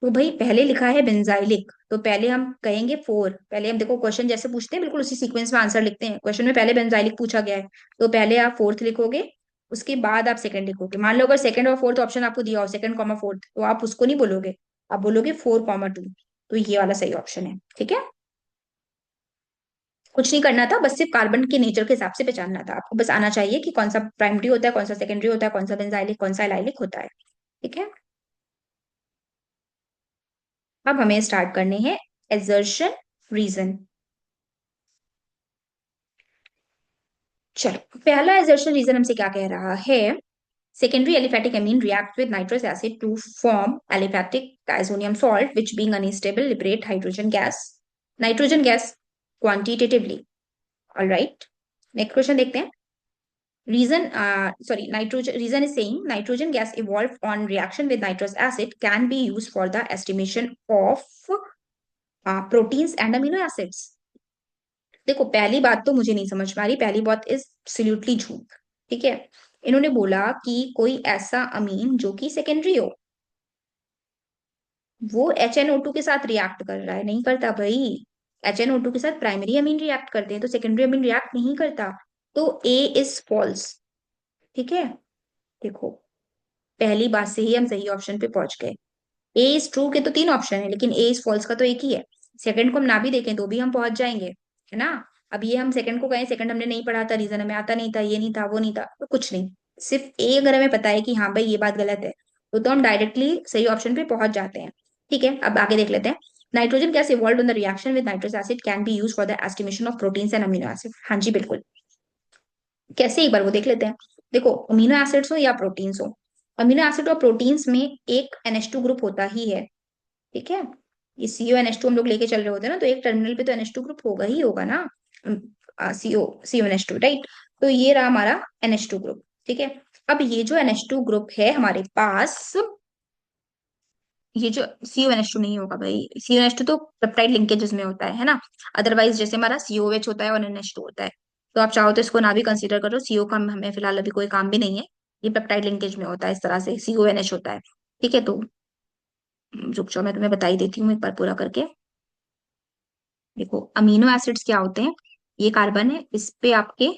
तो भाई पहले लिखा है बेंजाइलिक, तो पहले हम कहेंगे फोर। पहले हम देखो क्वेश्चन जैसे पूछते हैं बिल्कुल उसी सीक्वेंस में आंसर लिखते हैं, क्वेश्चन में पहले बेंजाइलिक पूछा गया है, तो पहले आप फोर्थ लिखोगे, उसके बाद आप सेकंड लिखोगे। मान लो अगर सेकंड और फोर्थ ऑप्शन आपको दिया हो, सेकंड कॉमा फोर्थ, तो आप उसको नहीं बोलोगे, आप बोलोगे 4,2। तो ये वाला सही ऑप्शन है, ठीक है। कुछ नहीं करना था, बस सिर्फ कार्बन के नेचर के हिसाब से पहचानना था आपको, बस आना चाहिए कि कौन सा प्राइमरी होता है, कौन सा सेकेंडरी होता है, कौन सा बेंजाइलिक, कौन सा एलाइलिक होता है, ठीक है। अब हमें स्टार्ट करने हैं एजर्शन, रीजन। चलो पहला एजर्शन रीजन हमसे क्या कह रहा है, secondary aliphatic amine react with nitrous acid to form aliphatic diazonium salt which being unstable liberate hydrogen gas, nitrogen gas quantitatively, all right। next question देखते हैं। Reason, sorry, nitrogen, reason is saying nitrogen gas evolved on reaction with nitrous acid can be used for the estimation of proteins and amino acids। देखो पहली बात तो मुझे नहीं समझ में आ रही, पहली बात इज एब्सोल्युटली झूठ, ठीक है। इन्होंने बोला कि कोई ऐसा अमीन जो कि सेकेंडरी हो, वो HNO2 के साथ रिएक्ट कर रहा है, नहीं करता भाई। HNO2 के साथ प्राइमरी अमीन रिएक्ट करते हैं, तो सेकेंडरी अमीन रिएक्ट नहीं करता। तो ए इज फॉल्स, ठीक है। देखो पहली बात से ही हम सही ऑप्शन पे पहुंच गए। ए इज ट्रू के तो तीन ऑप्शन है, लेकिन ए इज फॉल्स का तो एक ही है। सेकंड को हम ना भी देखें तो भी हम पहुंच जाएंगे, है ना। अब ये हम सेकंड को कहें, सेकंड हमने नहीं पढ़ा था, रीजन हमें आता नहीं था, ये नहीं था वो नहीं था, तो कुछ नहीं। सिर्फ ए अगर हमें पता है कि हाँ भाई ये बात गलत है, तो हम डायरेक्टली सही ऑप्शन पे पहुंच जाते हैं, ठीक है। अब आगे देख लेते हैं। Nitrogen gas evolve in the reaction with nitrous acid can be use for the estimation of proteins and amino acid. हाँ जी बिल्कुल। कैसे, एक बार वो देख लेते हैं। देखो अमीनो एसिड्स हो या प्रोटीन्स हो, अमीनो एसिड और प्रोटीन्स में एक NH2 ग्रुप होता ही है, ठीक है। ये CO NH2 हम लोग लेके चल रहे होते हैं ना, तो एक टर्मिनल पे तो NH2 ग्रुप होगा ही होगा ना। CO NH2, right. तो ये रहा हमारा NH2 ग्रुप, ठीक है। अब ये जो NH2 ग्रुप है हमारे पास, ये जो CO NH2 नहीं होगा भाई, CO NH2 तो पेप्टाइड लिंकेजेस में होता है ना। अदरवाइज जैसे हमारा COH होता है और NH2 होता है, तो आप चाहो तो इसको ना भी कंसीडर करो, CO का हमें फिलहाल अभी कोई काम भी नहीं है। ये पेप्टाइड लिंकेज में होता है इस तरह से, CONH होता है, ठीक है। तो रुक जाओ, मैं तुम्हें बता ही देती हूँ एक बार पूरा करके। देखो अमीनो एसिड्स क्या होते हैं, ये कार्बन है, इस पे आपके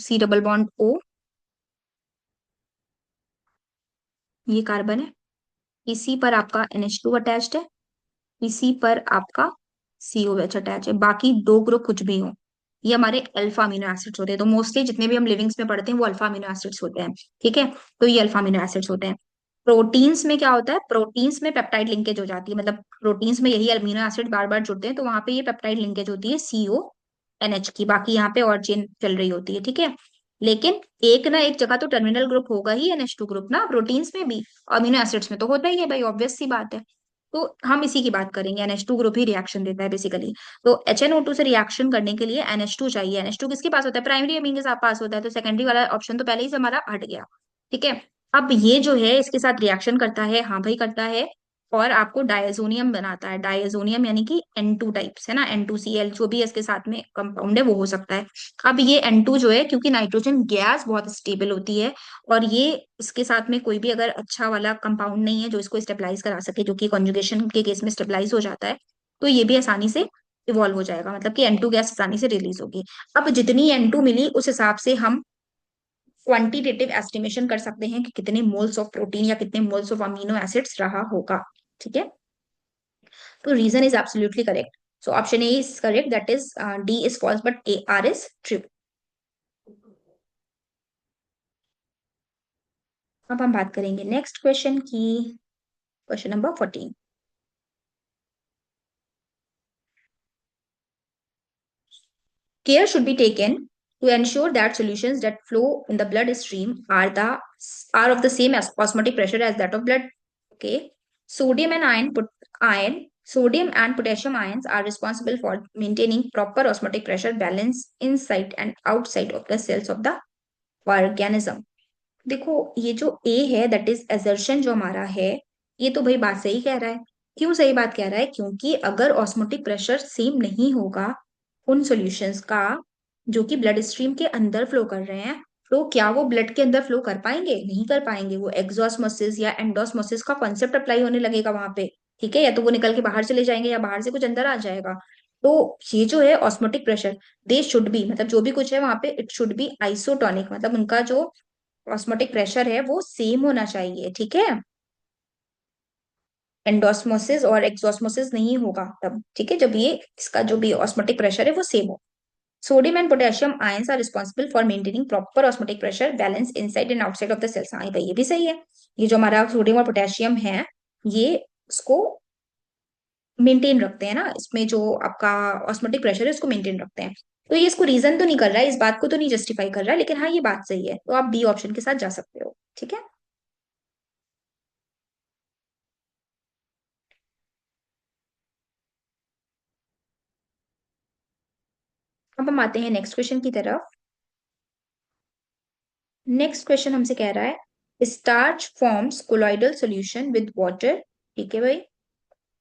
C डबल बॉन्ड O, ये कार्बन है, इसी पर आपका NH2 अटैच्ड है, इसी पर आपका COH अटैच है, बाकी दो ग्रुप कुछ भी हो, ये हमारे अल्फा अमीनो एसिड्स होते हैं। तो मोस्टली जितने भी हम लिविंग्स में पढ़ते हैं वो अल्फा अमीनो एसिड्स होते हैं, ठीक है। तो ये अल्फा अमीनो एसिड्स होते हैं। प्रोटीन्स में क्या होता है, प्रोटीन्स में पेप्टाइड लिंकेज हो जाती है, मतलब प्रोटीन्स में यही अमीनो एसिड बार बार जुड़ते हैं, तो वहां पे ये पेप्टाइड लिंकेज होती है CONH की, बाकी यहाँ पे और चेन चल रही होती है, ठीक है। लेकिन एक ना एक जगह तो टर्मिनल ग्रुप होगा ही NH2 ग्रुप ना, प्रोटीन्स में भी, अमीनो एसिड्स में तो होता ही है भाई, ऑब्वियस सी बात है। तो हम इसी की बात करेंगे, NH2 ग्रुप ही रिएक्शन देता है बेसिकली। तो HNO2 से रिएक्शन करने के लिए NH2 चाहिए। NH2 किसके पास होता है, प्राइमरी अमीन के साथ पास होता है, तो सेकेंडरी वाला ऑप्शन तो पहले ही से हमारा हट गया, ठीक है। अब ये जो है इसके साथ रिएक्शन करता है, हाँ भाई करता है, और आपको डायजोनियम बनाता है। डायजोनियम यानी कि N2 टाइप्स है ना, N2Cl जो भी है इसके साथ में कंपाउंड है वो हो सकता है। अब ये N2 जो है, क्योंकि नाइट्रोजन गैस बहुत स्टेबल होती है, और ये इसके साथ में कोई भी अगर अच्छा वाला कंपाउंड नहीं है जो इसको स्टेबलाइज करा सके, जो कि कॉन्जुगेशन के केस में स्टेबलाइज हो जाता है, तो ये भी आसानी से इवॉल्व हो जाएगा, मतलब कि N2 गैस आसानी से रिलीज होगी। अब जितनी N2 मिली उस हिसाब से हम क्वांटिटेटिव एस्टिमेशन कर सकते हैं कि कितने मोल्स ऑफ प्रोटीन या कितने मोल्स ऑफ अमीनो एसिड्स रहा होगा, ठीक है। तो reason is absolutely correct. So option A is correct, that is D is false but A R is true. अब हम बात करेंगे नेक्स्ट क्वेश्चन की, question number 14। Care should be taken to ensure that solutions that flow in the blood stream are of the same as osmotic pressure as that of blood. Okay. Sodium and sodium and potassium ions are responsible for maintaining proper osmotic pressure balance inside and outside of the cells of the organism. देखो ये जो ए है दैट इज assertion जो हमारा है, ये तो भाई बात सही कह रहा है। क्यों सही बात कह रहा है, क्योंकि अगर ऑस्मोटिक प्रेशर सेम नहीं होगा उन सॉल्यूशंस का जो कि ब्लड स्ट्रीम के अंदर फ्लो कर रहे हैं, तो क्या वो ब्लड के अंदर फ्लो कर पाएंगे, नहीं कर पाएंगे। वो एक्सोस्मोसिस या एंडोस्मोसिस का कॉन्सेप्ट अप्लाई होने लगेगा वहां पे, ठीक है। या तो वो निकल के बाहर चले जाएंगे या बाहर से कुछ अंदर आ जाएगा। तो ये जो है osmotic pressure, they should be, मतलब जो भी कुछ है वहां पे इट शुड बी आइसोटोनिक, मतलब उनका जो ऑस्मोटिक प्रेशर है वो सेम होना चाहिए, ठीक है। एंडोस्मोसिस और एक्सोस्मोसिस नहीं होगा तब, ठीक है, जब ये इसका जो भी ऑस्मोटिक प्रेशर है वो सेम हो। Sodium and potassium ions are responsible for maintaining proper osmotic pressure balance inside and outside of the cells. हाँ भाई ये भी सही है। ये जो हमारा सोडियम और पोटेशियम है, ये उसको मेंटेन रखते हैं ना, इसमें जो आपका ऑस्मोटिक प्रेशर है उसको मेंटेन रखते हैं। तो ये इसको रीजन तो नहीं कर रहा है, इस बात को तो नहीं जस्टिफाई कर रहा है, लेकिन हाँ ये बात सही है, तो आप बी ऑप्शन के साथ जा सकते हो, ठीक है। अब हम आते हैं नेक्स्ट क्वेश्चन की तरफ। नेक्स्ट क्वेश्चन हमसे कह रहा है starch forms colloidal solution with water, ठीक है भाई।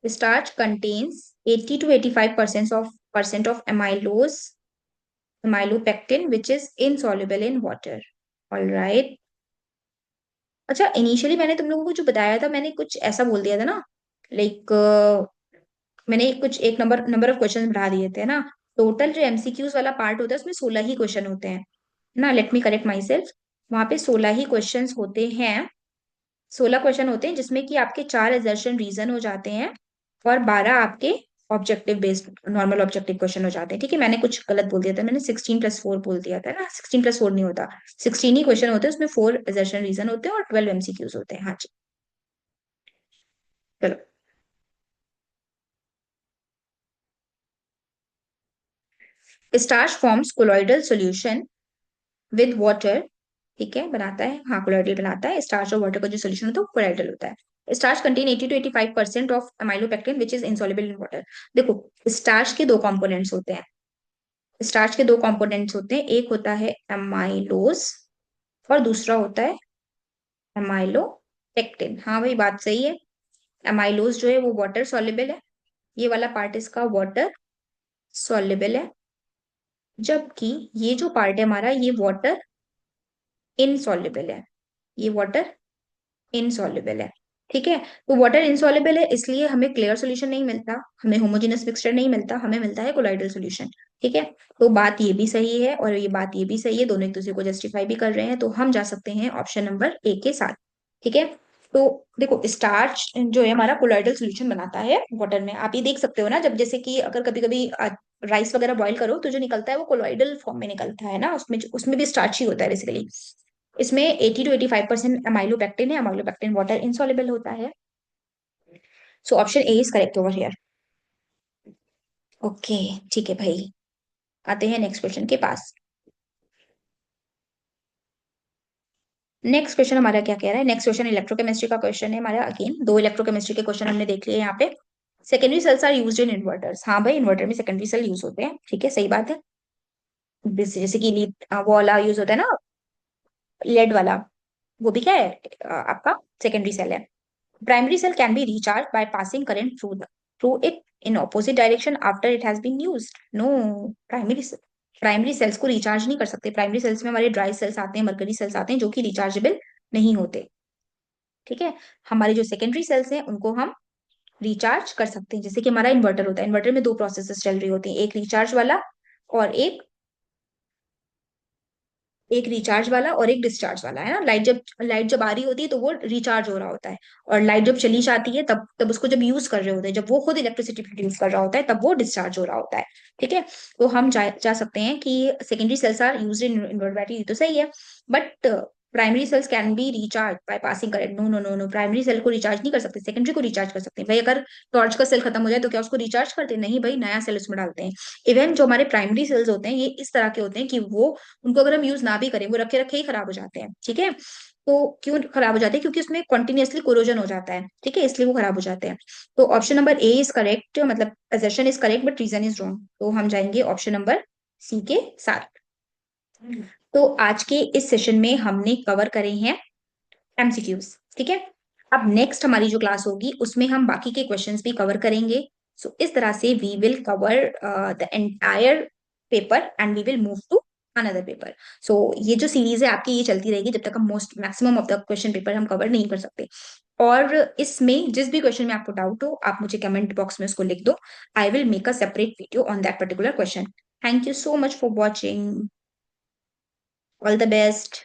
Starch contains 80 to 85% of amylose amylopectin which is insoluble in water. All right. अच्छा इनिशियली मैंने तुम लोगों को जो बताया था, मैंने कुछ ऐसा बोल दिया था ना, लाइक मैंने कुछ एक नंबर नंबर ऑफ क्वेश्चन बढ़ा दिए थे ना। टोटल जो एमसीक्यूज वाला पार्ट होता है उसमें 16 ही क्वेश्चन होते हैं ना, let me correct my self. वहां पे 16 ही क्वेश्चन होते हैं, 16 क्वेश्चन होते हैं जिसमें कि आपके 4 एजर्शन रीजन हो जाते हैं और 12 आपके objective based normal objective question हो जाते हैं, ठीक है। मैंने कुछ गलत बोल दिया था, मैंने 16+4 बोल दिया था ना, 16+4 नहीं होता, 16 ही क्वेश्चन होते हैं, उसमें 4 एजर्शन रीजन होते हैं और 12 एमसीक्यूज होते हैं। हाँ जी, चलो। Starch forms colloidal solution with water, ठीक है, बनाता है, हाँ कोलॉइडल बनाता है। स्टार्च और वाटर का जो सोल्यूशन होता है वो कोलॉइडल होता है। Starch contain 80 to 85% of amylopectin which is insoluble in water. देखो, स्टार्च के दो कंपोनेंट्स होते हैं। स्टार्च के दो कंपोनेंट्स होते हैं, एक होता है एमाइलोज और दूसरा होता है एमाइलोपेक्टिन। हाँ भाई, बात सही है। एमाइलोज जो है वो वाटर सॉल्युबल है, ये वाला पार्ट इसका वाटर सॉल्युबल है, जबकि ये जो पार्ट है हमारा ये वाटर इनसॉल्युबल है, ये वाटर इनसॉल्युबल है। ठीक है, तो वाटर इनसॉल्युबल है इसलिए हमें क्लियर सॉल्यूशन नहीं मिलता, हमें होमोजेनस मिक्सचर नहीं मिलता, हमें मिलता है कोलाइडल सॉल्यूशन। ठीक है, तो बात ये भी सही है और ये बात ये भी सही है, दोनों एक दूसरे को जस्टिफाई भी कर रहे हैं, तो हम जा सकते हैं ऑप्शन नंबर ए के साथ। ठीक है, तो देखो स्टार्च जो है हमारा कोलाइडल सॉल्यूशन बनाता है वाटर में। आप ये देख सकते हो ना, जब जैसे कि अगर कभी कभी राइस वगैरह बॉईल करो तो जो निकलता है वो कोलॉइडल फॉर्म में निकलता है ना, उसमें उसमें भी स्टार्च ही होता है बेसिकली। इसमें 80 to 85% अमाइलोपेक्टिन है, अमाइलोपेक्टिन वाटर इनसॉल्युबल होता है। सो option A is correct over here. Okay, ठीक है भाई, आते हैं नेक्स्ट क्वेश्चन के पास। नेक्स्ट क्वेश्चन हमारा क्या कह रहा है? नेक्स्ट क्वेश्चन इलेक्ट्रोकेमिस्ट्री का क्वेश्चन है हमारा। अगेन दो इलेक्ट्रोकेमिस्ट्री के क्वेश्चन हमने देख लिए यहाँ पे। Secondary cells are used in inverters. हाँ भाई, इन्वर्टर में सेकेंडरी सेल यूज होते हैं, ठीक है, सही बात है। जैसे कि वो वाला यूज होता है ना, लेड वाला, वो भी क्या है आपका सेकेंडरी सेल है। Primary cell can be recharge by passing current through it in opposite direction after it has been used. No, primary primary cells को रिचार्ज नहीं कर सकते। प्राइमरी सेल्स में हमारे ड्राई सेल्स आते हैं, मरकरी सेल्स आते हैं जो कि रिचार्जेबल नहीं होते। ठीक है, हमारे जो सेकेंडरी सेल्स हैं उनको हम रिचार्ज कर सकते हैं। जैसे कि हमारा इन्वर्टर होता है, इन्वर्टर में दो प्रोसेसेस चल रही होती हैं, एक रिचार्ज वाला और एक रिचार्ज वाला और एक डिस्चार्ज वाला, है ना। लाइट जब आ रही होती है तो वो रिचार्ज हो रहा होता है, और लाइट जब चली जाती है तब तब उसको जब यूज कर रहे होते हैं, जब वो खुद इलेक्ट्रिसिटी प्रोड्यूस कर रहा होता है तब वो डिस्चार्ज हो रहा होता है। ठीक है, तो हम जा सकते हैं कि secondary cells are use in inverter battery, तो सही है। But primary cells can be recharge by passing current. No no no no, primary cell को रिचार्ज नहीं कर सकते, सेकेंडरी को रिचार्ज कर सकते हैं। भाई अगर टॉर्च का सेल खत्म हो जाए तो क्या उसको रिचार्ज करते हैं? नहीं भाई, नया सेल उसमें डालते हैं। इवन जो हमारे प्राइमरी सेल्स होते हैं ये इस तरह के होते हैं कि वो, उनको अगर हम यूज ना भी करें वो रखे रखे ही खराब हो जाते हैं। ठीक है, तो क्यों खराब हो जाते हैं? क्योंकि उसमें कंटिन्यूअसली कोरोजन हो जाता है, ठीक है, इसलिए वो खराब हो जाते हैं। तो option number A is correct, मतलब assertion is correct but reason is wrong, तो हम जाएंगे ऑप्शन नंबर सी के साथ। तो आज के इस सेशन में हमने कवर करे हैं एमसीक्यूज। ठीक है, अब नेक्स्ट हमारी जो क्लास होगी उसमें हम बाकी के क्वेश्चंस भी कवर करेंगे। सो इस तरह से we will cover the entire paper and we will move to another paper. So ये जो सीरीज है आपकी ये चलती रहेगी जब तक हम most maximum of the question paper हम कवर नहीं कर सकते। और इसमें जिस भी क्वेश्चन में आपको डाउट हो आप मुझे कमेंट बॉक्स में उसको लिख दो। I will make a separate video on that particular question. Thank you so much for watching. All the best.